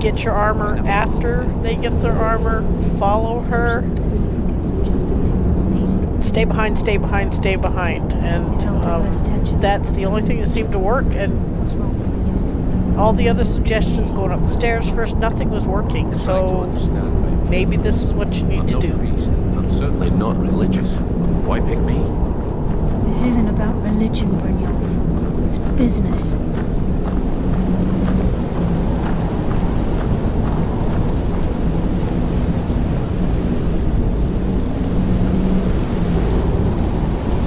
get your armor after they get their armor. Follow her. Stay behind, stay behind, stay behind, and that's the only thing that seemed to work. And all the other suggestions going up the stairs first, nothing was working. So maybe this is what you need to do. I'm certainly not religious. Why pick me? This isn't about religion, Brynjolf. It's business.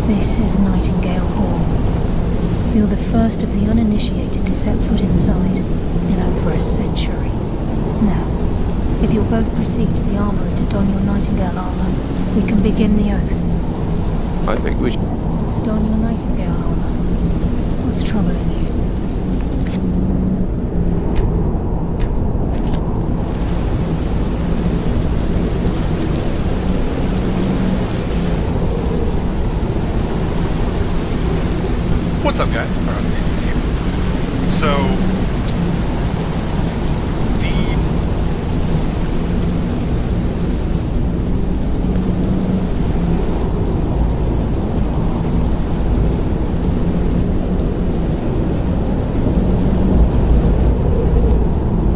This is Nightingale Hall. You're the first of the uninitiated to set foot inside in over a century. Now, if you'll both proceed to the armory to don your Nightingale armor, we can begin the oath. I think we should... To don your Nightingale armor. What's troubling you? What's up, guys? Carlos is here. So,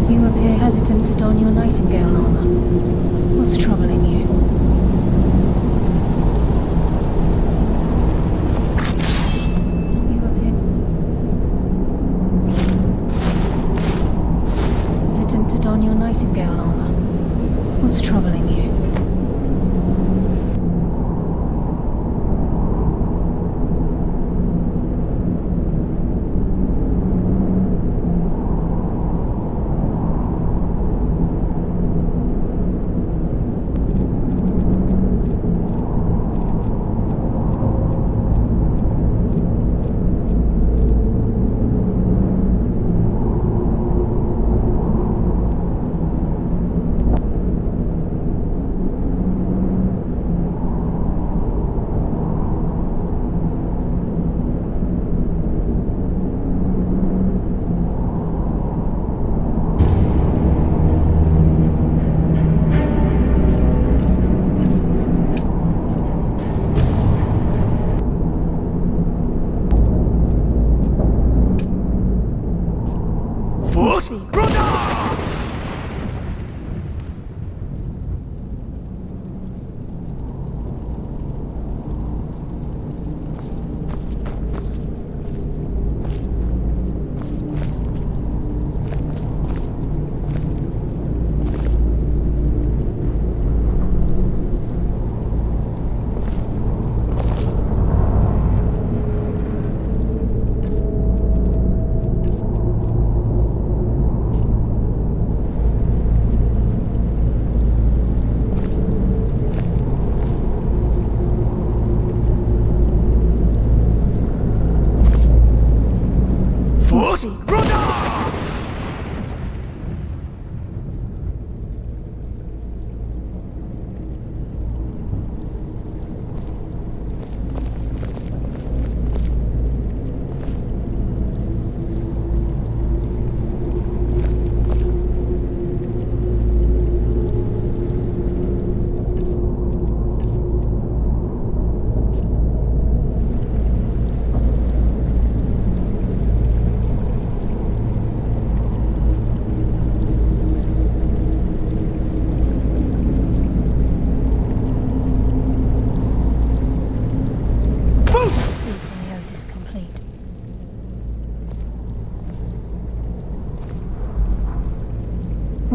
You appear hesitant to don your Nightingale armor. What's troubling you?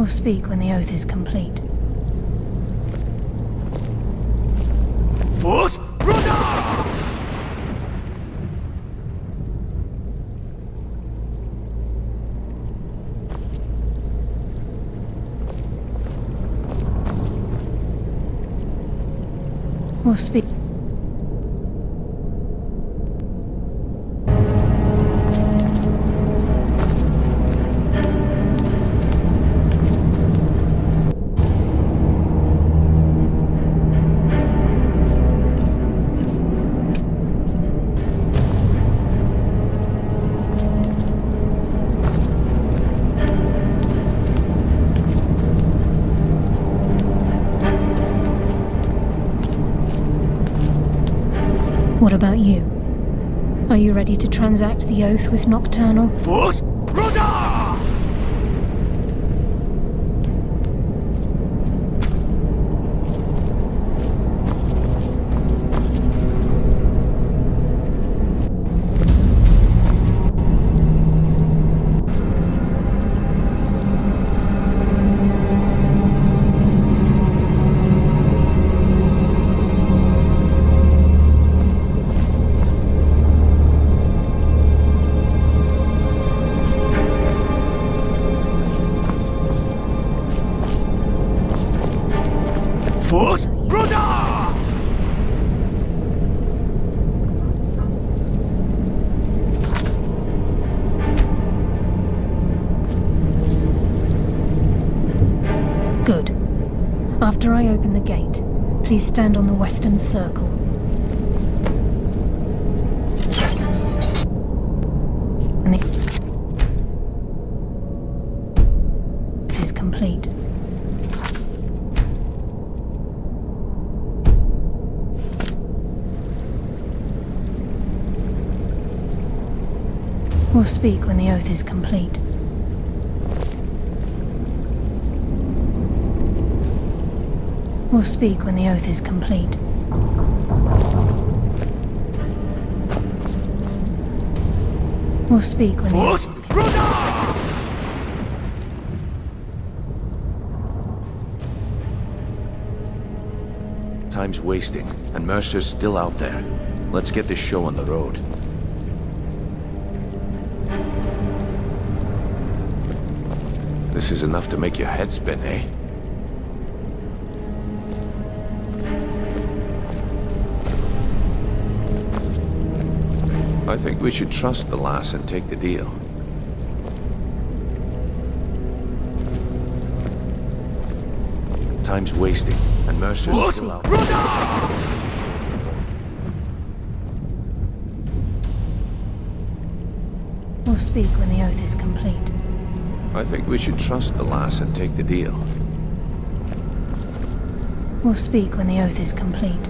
We'll speak when the oath is complete. Force Runner! We'll speak. What about you? Are you ready to transact the oath with Nocturnal? Force Runner! Force Runner! Good. After I open the gate, please stand on the western circle. And the oath is complete. We'll speak when the oath is complete. We'll speak when the oath is complete. We'll speak when the oath is complete. Time's wasting, and Mercer's still out there. Let's get this show on the road. This is enough to make your head spin, eh? I think we should trust the lass and take the deal. Time's wasting, and Mercer's still out there. We'll speak when the oath is complete. I think we should trust the lass and take the deal. We'll speak when the oath is complete.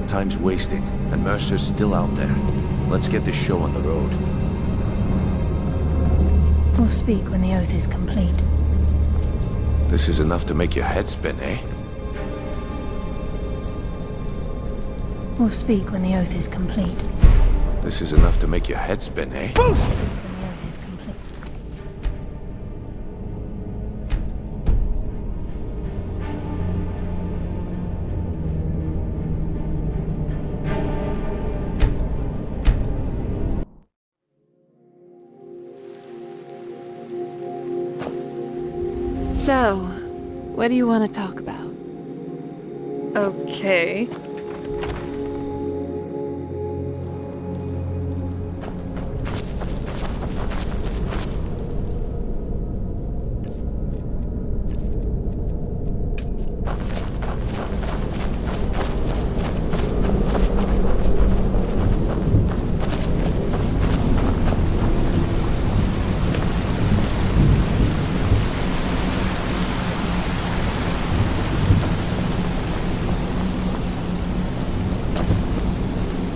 Time's wasting, and Mercer's still out there. Let's get this show on the road. We'll speak when the oath is complete. This is enough to make your head spin, eh? We'll speak when the oath is complete. This is enough to make your head spin, eh? When the oath is complete. So, what do you want to talk about? Okay.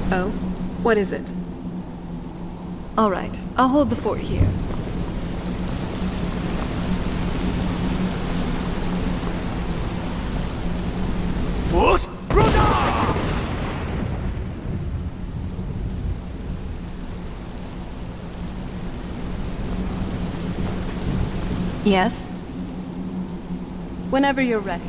Oh? What is it? All right, I'll hold the fort here. Force Runner! Yes? Whenever you're ready.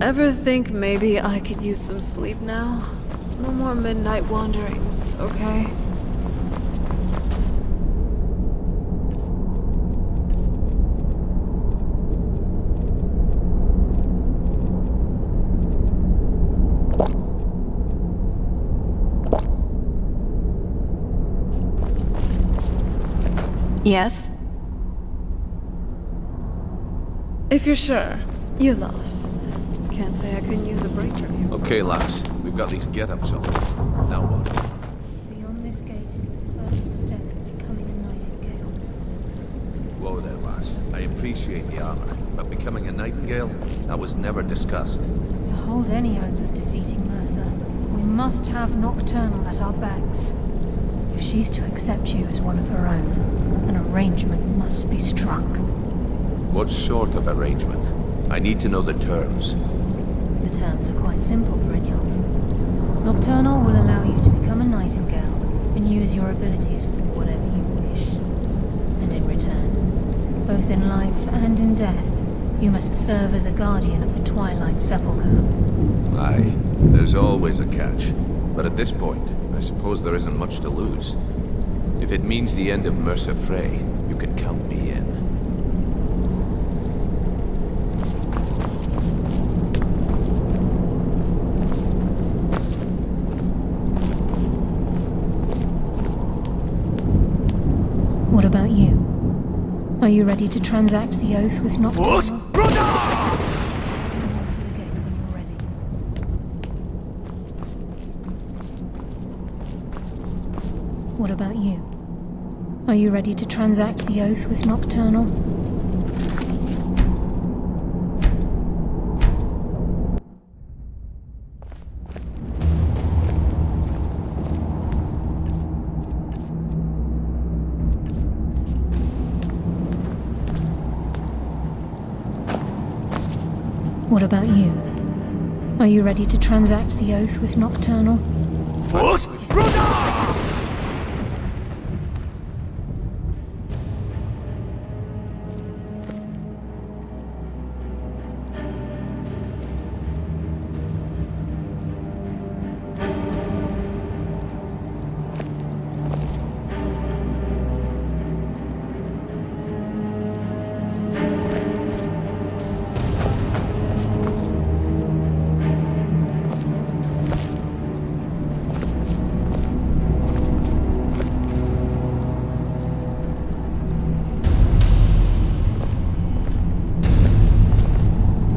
Ever think maybe I could use some sleep now? No more midnight wanderings, okay? Yes? If you're sure, you lost. Can't say I couldn't use a break from you. Okay, lass. We've got these get-ups on. Now what? Beyond this gate is the first step in becoming a nightingale. Whoa there, lass. I appreciate the armor, but becoming a nightingale? That was never discussed. To hold any hope of defeating Mercer, we must have Nocturnal at our backs. If she's to accept you as one of her own, an arrangement must be struck. What sort of arrangement? I need to know the terms. The terms are quite simple, Brynjolf. Nocturnal will allow you to become a nightingale and use your abilities for whatever you wish. And in return, both in life and in death, you must serve as a guardian of the Twilight Sepulchre. Aye, there's always a catch. But at this point, I suppose there isn't much to lose. If it means the end of Mercer Frey, you can count me in. What about you? Are you ready to transact the oath with Nocturnal? To the gate when you're ready. What about you? Are you ready to transact the oath with Nocturnal? What about you? Are you ready to transact the oath with Nocturnal?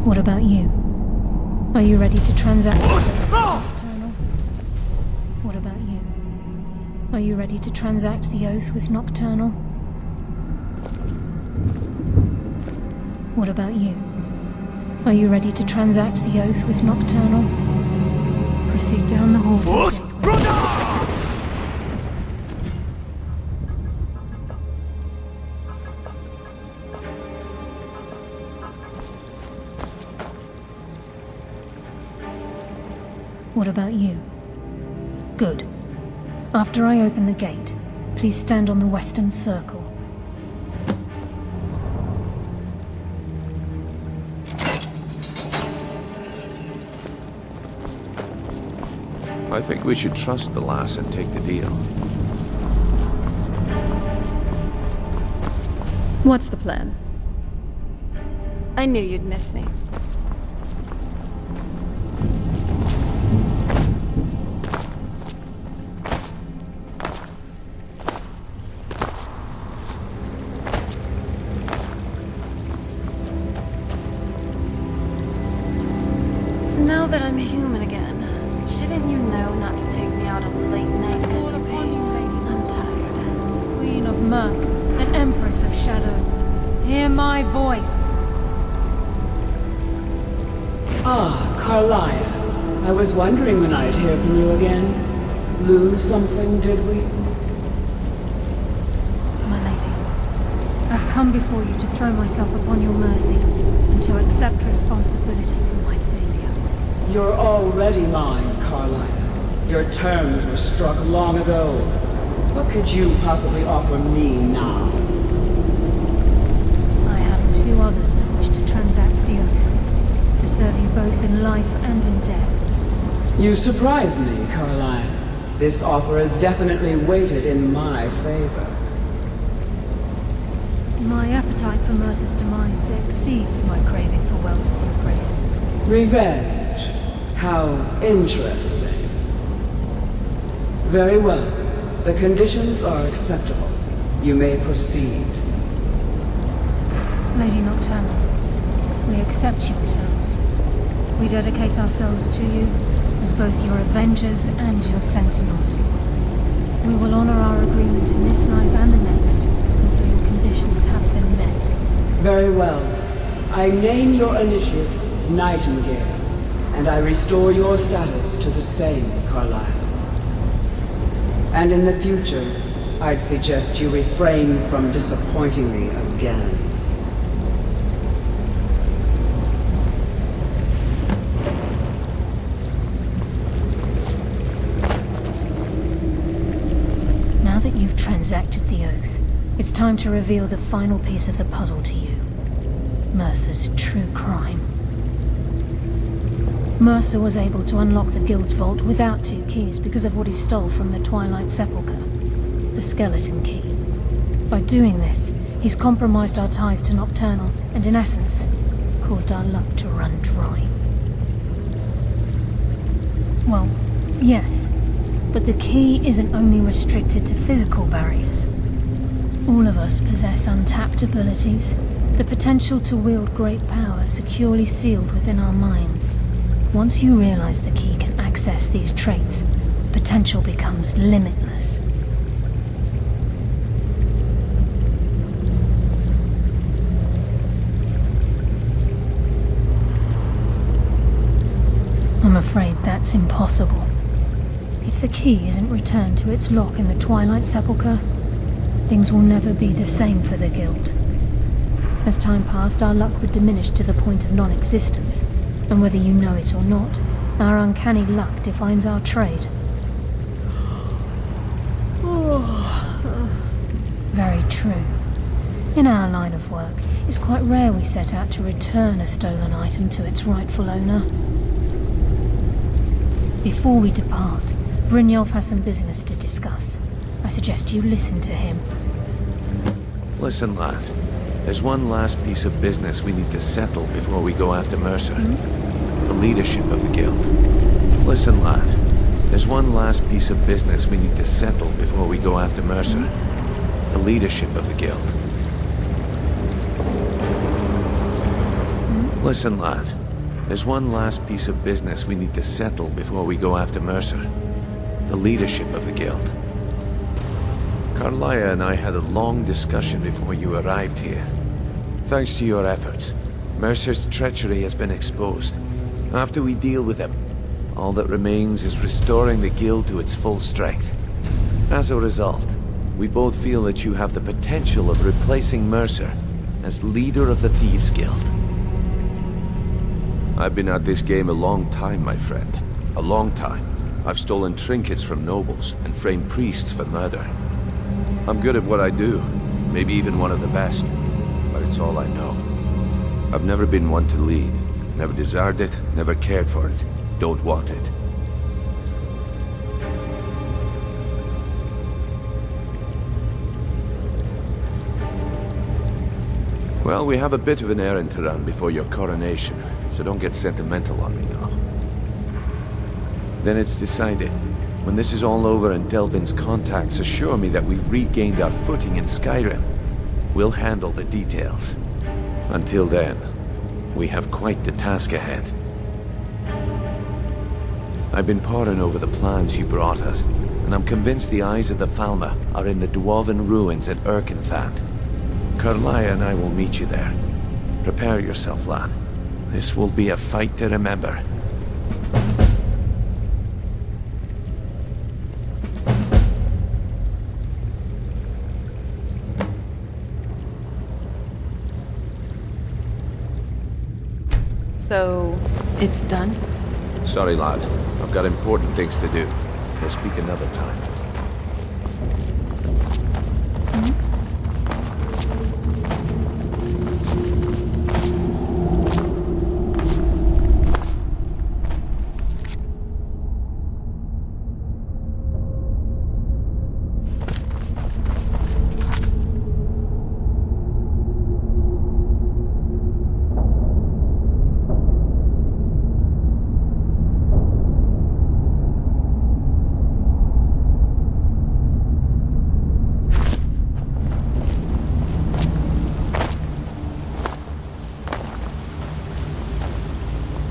What about you? Are you ready to transact the oath with Nocturnal? What about you? Are you ready to transact the oath with Nocturnal? What about you? Are you ready to transact the oath with Nocturnal? Proceed down the hall to the gate. What about you? Good. After I open the gate, please stand on the western circle. I think we should trust the lass and take the deal. What's the plan? I knew you'd miss me. Now that I'm human again, shouldn't you know not to take me out on late-night escapades? I'm tired. Queen of Murk, and Empress of Shadow, hear my voice. Ah, Carlia. I was wondering when I'd hear from you again. lose something, did we? My lady, I've come before you to throw myself upon your mercy and to accept responsibility for my failure. You're already mine, Carlisle. Your terms were struck long ago. What could you possibly offer me now? I have two others that wish to transact the oath, to serve you both in life and in death. You surprise me, Carlisle. This offer is definitely weighted in my favor. My appetite for Mercer's demise exceeds my craving for wealth, Your Grace. Revenge. How interesting. Very well. The conditions are acceptable. You may proceed. Lady Nocturnal, we accept your terms. We dedicate ourselves to you as both your avengers and your sentinels. We will honor our agreement in this life and the next until your conditions have been met. Very well. I name your initiates Nightingale, and I restore your status to the same, Carlisle. And in the future, I'd suggest you refrain from disappointing me again. Now that you've transacted the oath, it's time to reveal the final piece of the puzzle to you. Mercer's true crime. Mercer was able to unlock the Guild's vault without 2 keys because of what he stole from the Twilight Sepulchre, the skeleton key. By doing this, he's compromised our ties to Nocturnal, and in essence, caused our luck to run dry. Well, yes, but the key isn't only restricted to physical barriers. All of us possess untapped abilities, the potential to wield great power securely sealed within our minds. Once you realize the key can access these traits, potential becomes limitless. I'm afraid that's impossible. If the key isn't returned to its lock in the Twilight Sepulchre, things will never be the same for the Guild. As time passed, our luck would diminish to the point of non-existence. And whether you know it or not, our uncanny luck defines our trade. Very true. In our line of work, it's quite rare we set out to return a stolen item to its rightful owner. Before we depart, Brynjolf has some business to discuss. I suggest you listen to him. Listen, lad. There's one last piece of business we need to settle before we go after Mercer. The leadership of the Guild. Listen, lad. There's one last piece of business we need to settle before we go after Mercer. The leadership of the Guild. Listen, lad. There's one last piece of business we need to settle before we go after Mercer. The leadership of the Guild. Carlisle and I had a long discussion before you arrived here. Thanks to your efforts, Mercer's treachery has been exposed. After we deal with him, all that remains is restoring the Guild to its full strength. As a result, we both feel that you have the potential of replacing Mercer as leader of the Thieves' Guild. I've been at this game a long time, my friend. A long time. I've stolen trinkets from nobles and framed priests for murder. I'm good at what I do, maybe even one of the best, but it's all I know. I've never been one to lead, never desired it, never cared for it, don't want it. Well, we have a bit of an errand to run before your coronation, so don't get sentimental on me now. Then it's decided. When this is all over and Delvin's contacts assure me that we've regained our footing in Skyrim, we'll handle the details. Until then, we have quite the task ahead. I've been poring over the plans you brought us, and I'm convinced the eyes of the Falmer are in the Dwarven ruins at Erkenthand. Carlisle and I will meet you there. Prepare yourself, lad. This will be a fight to remember. So, it's done? Sorry, lad. I've got important things to do. We'll speak another time.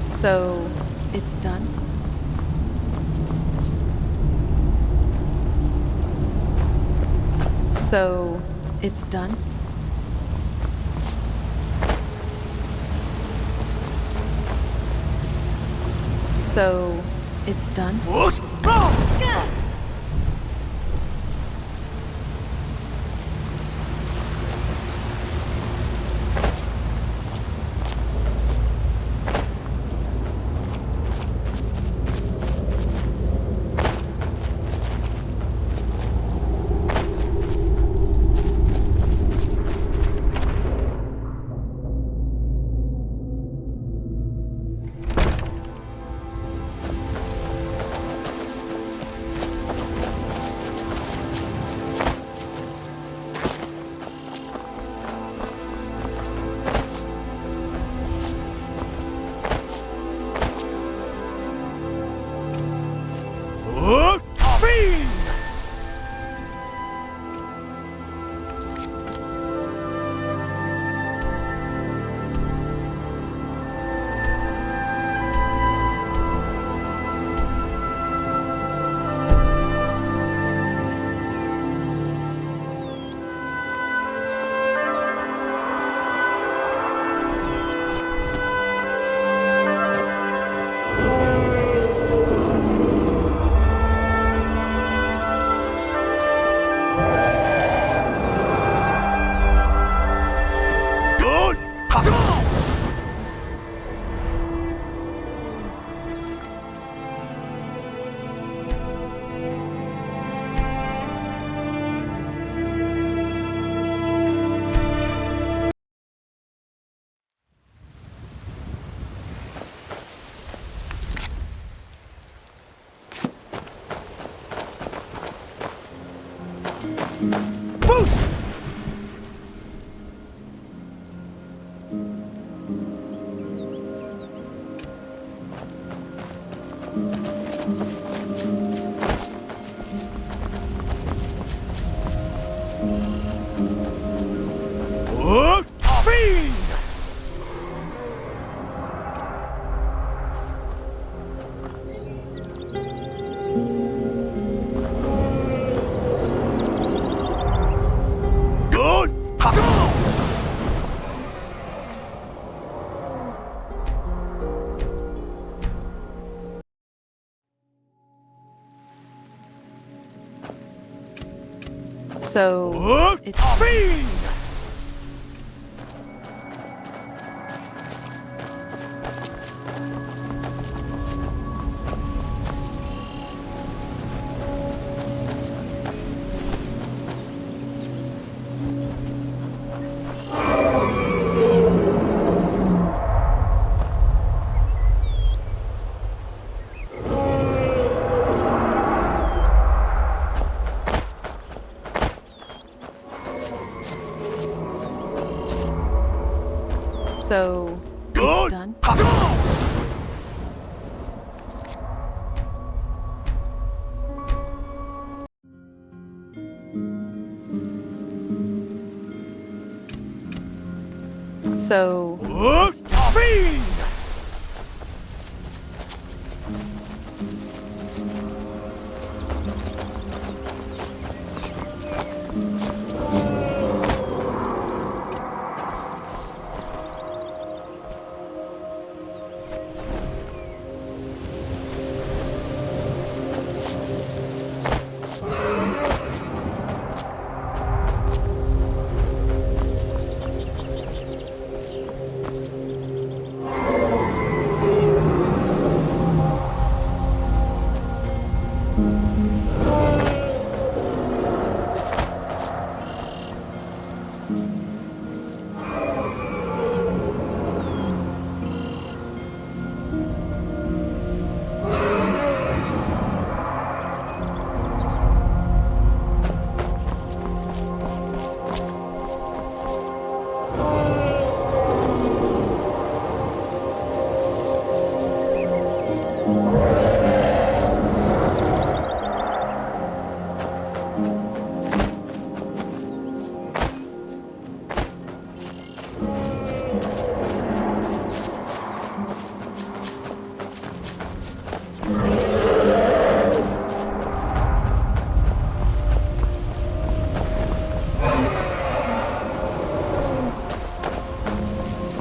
So, it's done? So, it's done? So, it's done? So, it's done. So, it's done? So, it's done.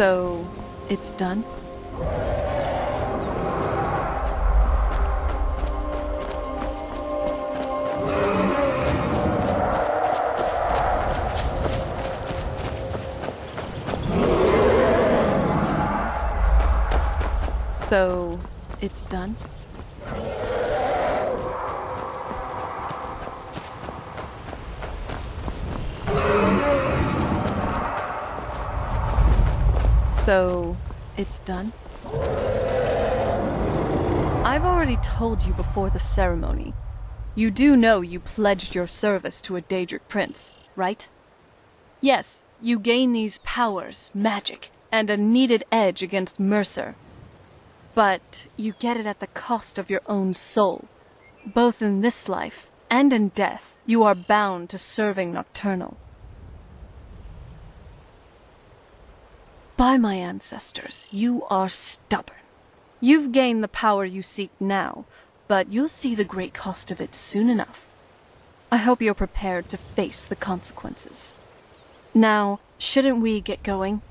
So, it's done? So, it's done? So, it's done? I've already told you before the ceremony. You do know you pledged your service to a Daedric prince, right? Yes, you gain these powers, magic, and a needed edge against Mercer. But you get it at the cost of your own soul. Both in this life and in death, you are bound to serving Nocturnal. By my ancestors, you are stubborn. You've gained the power you seek now, but you'll see the great cost of it soon enough. I hope you're prepared to face the consequences. Now, shouldn't we get going?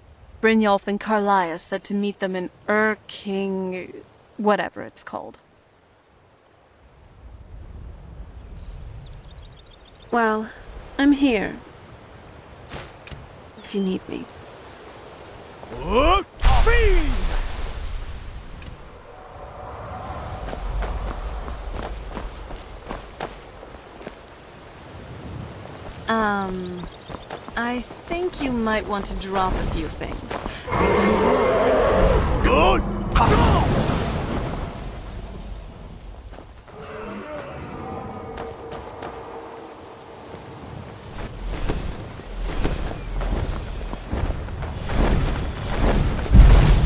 Brynjolf and Carlia said to meet them in King... whatever it's called. Well, I'm here. If you need me. I think you might want to drop a few things. Good!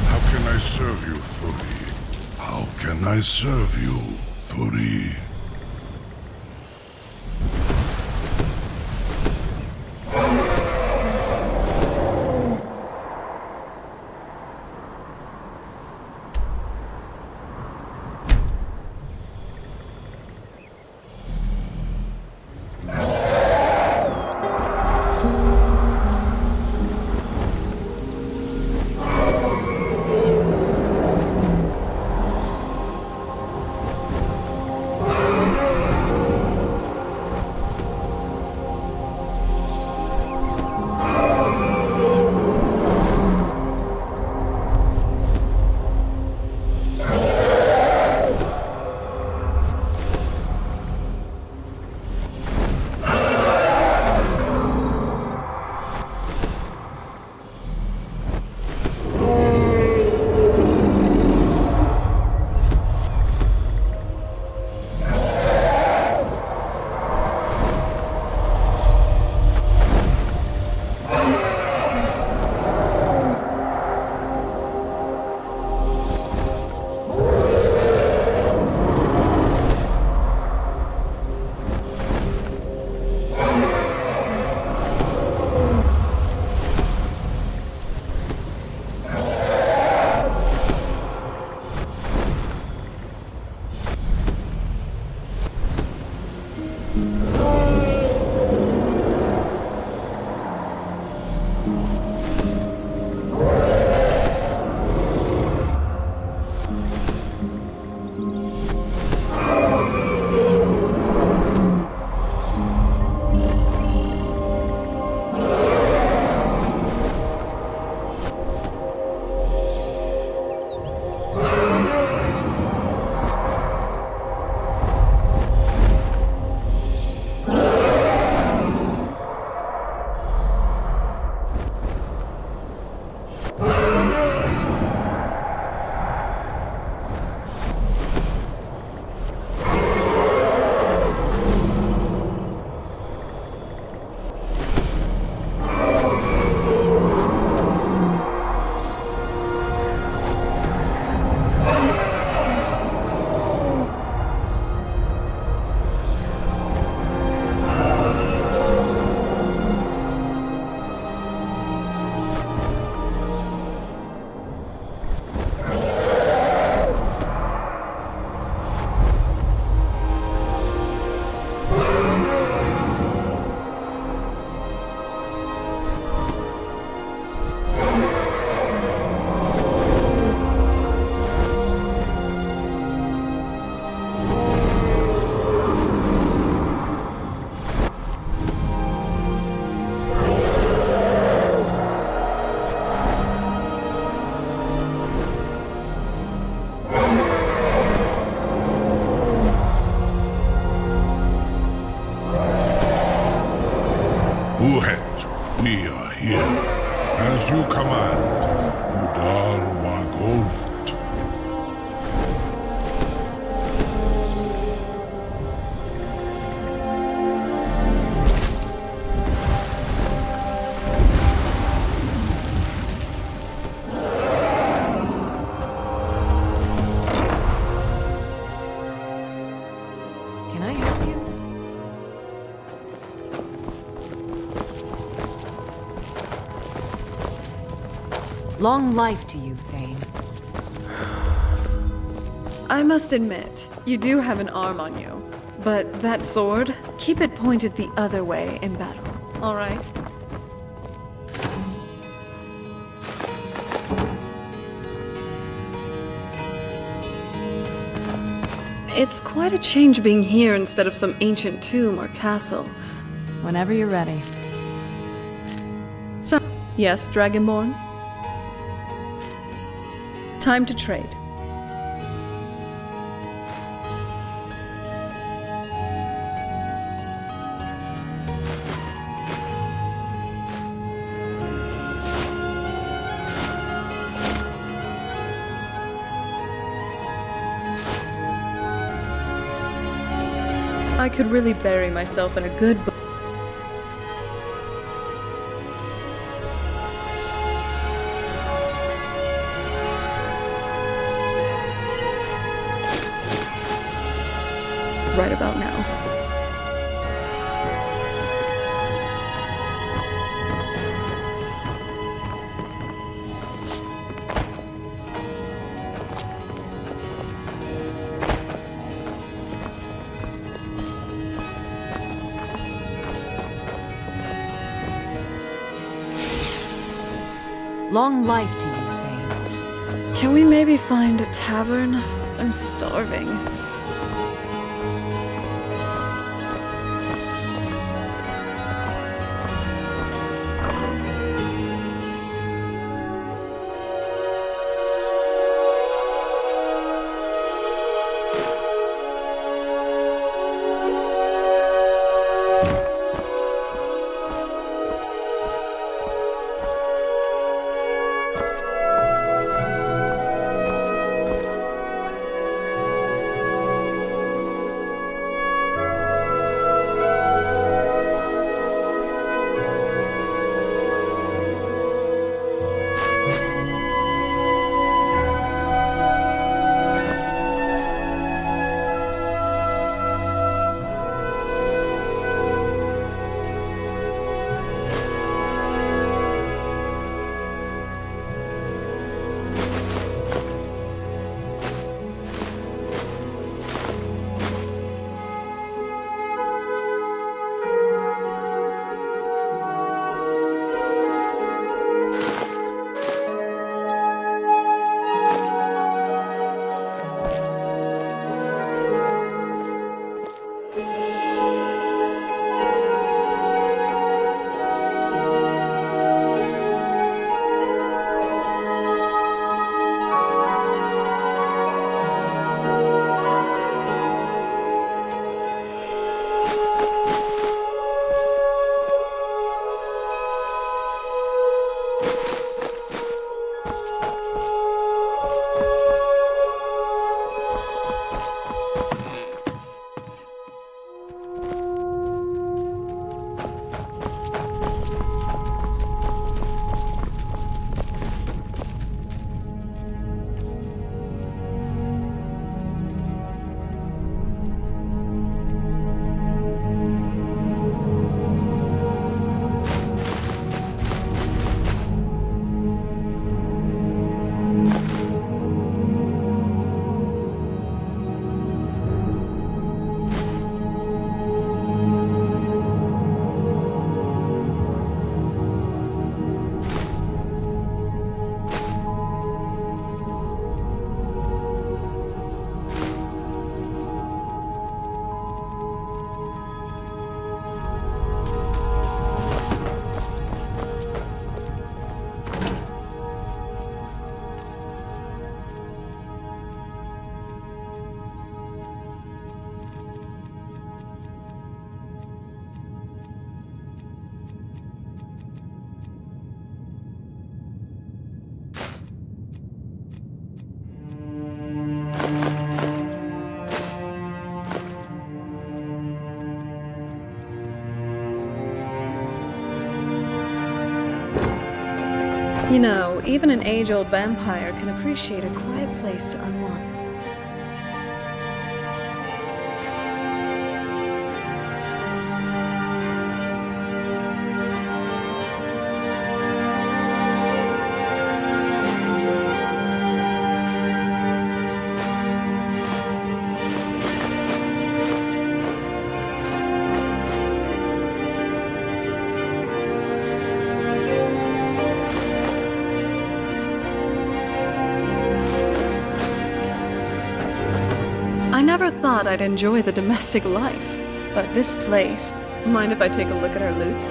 How can I serve you, Thuri? How can I serve you, Thuri? Long life to you, Thane. I must admit, you do have an arm on you. But that sword, keep it pointed the other way in battle, all right? It's quite a change being here instead of some ancient tomb or castle. Whenever you're ready. So, yes, Dragonborn? Time to trade. I could really bury myself in a good book. Right about now. Long life to you, Thane. Can we maybe find a tavern? I'm starving. You know, even an age-old vampire can appreciate a quiet place to unwind. never thought I'd enjoy the domestic life, but this place... Mind if I take a look at our loot?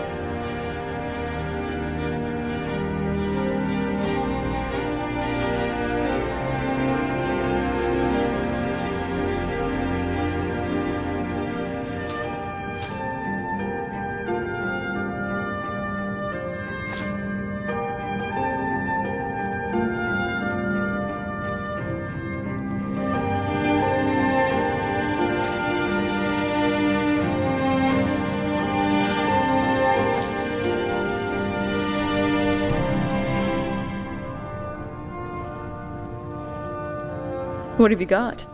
What have you got?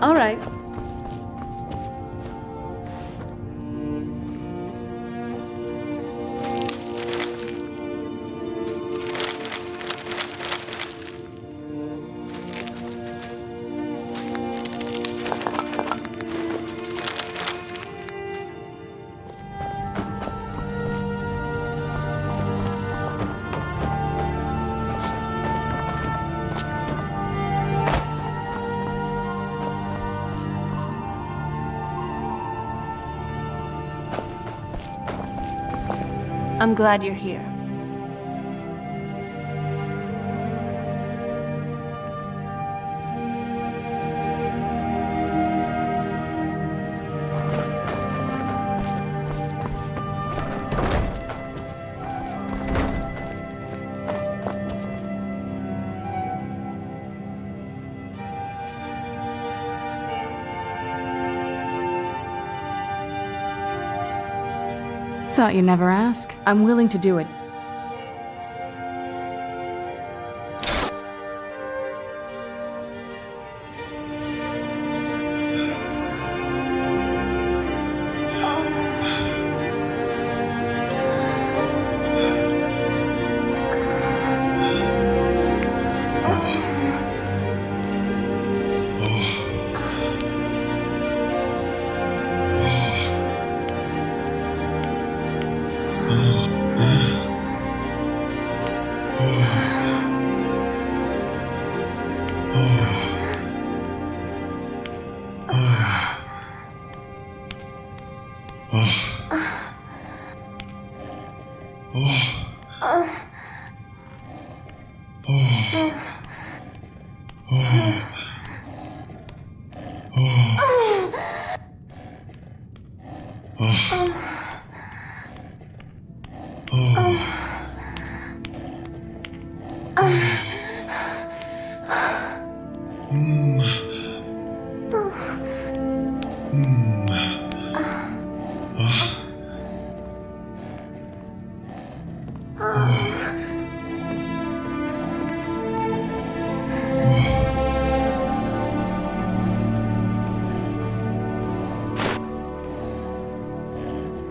All right. I'm glad you're here. Thought you'd never ask. I'm willing to do it.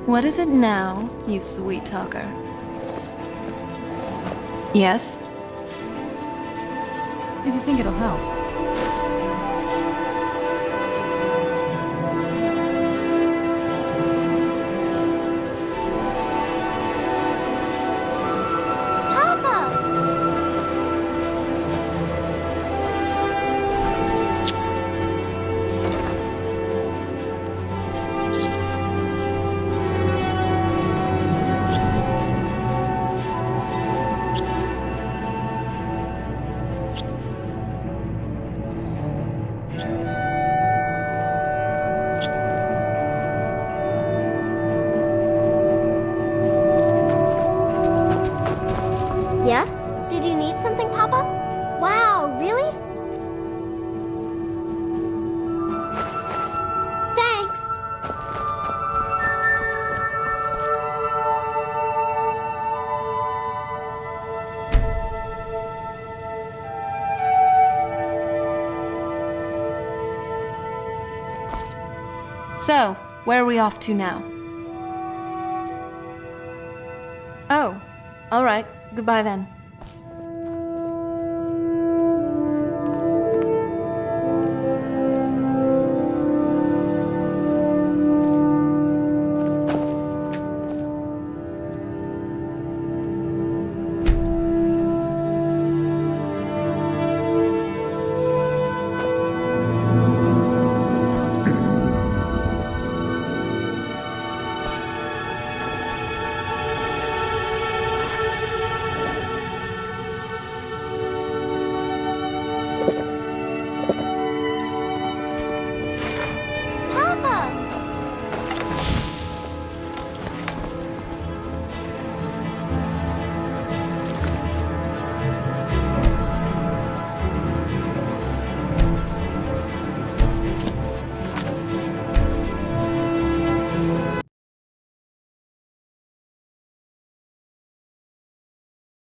What is it now, you sweet talker? Yes? If you think it'll help. Yes? Did you need something, Papa? Wow, really? Thanks! So, where are we off to now? Oh, all right. Goodbye then.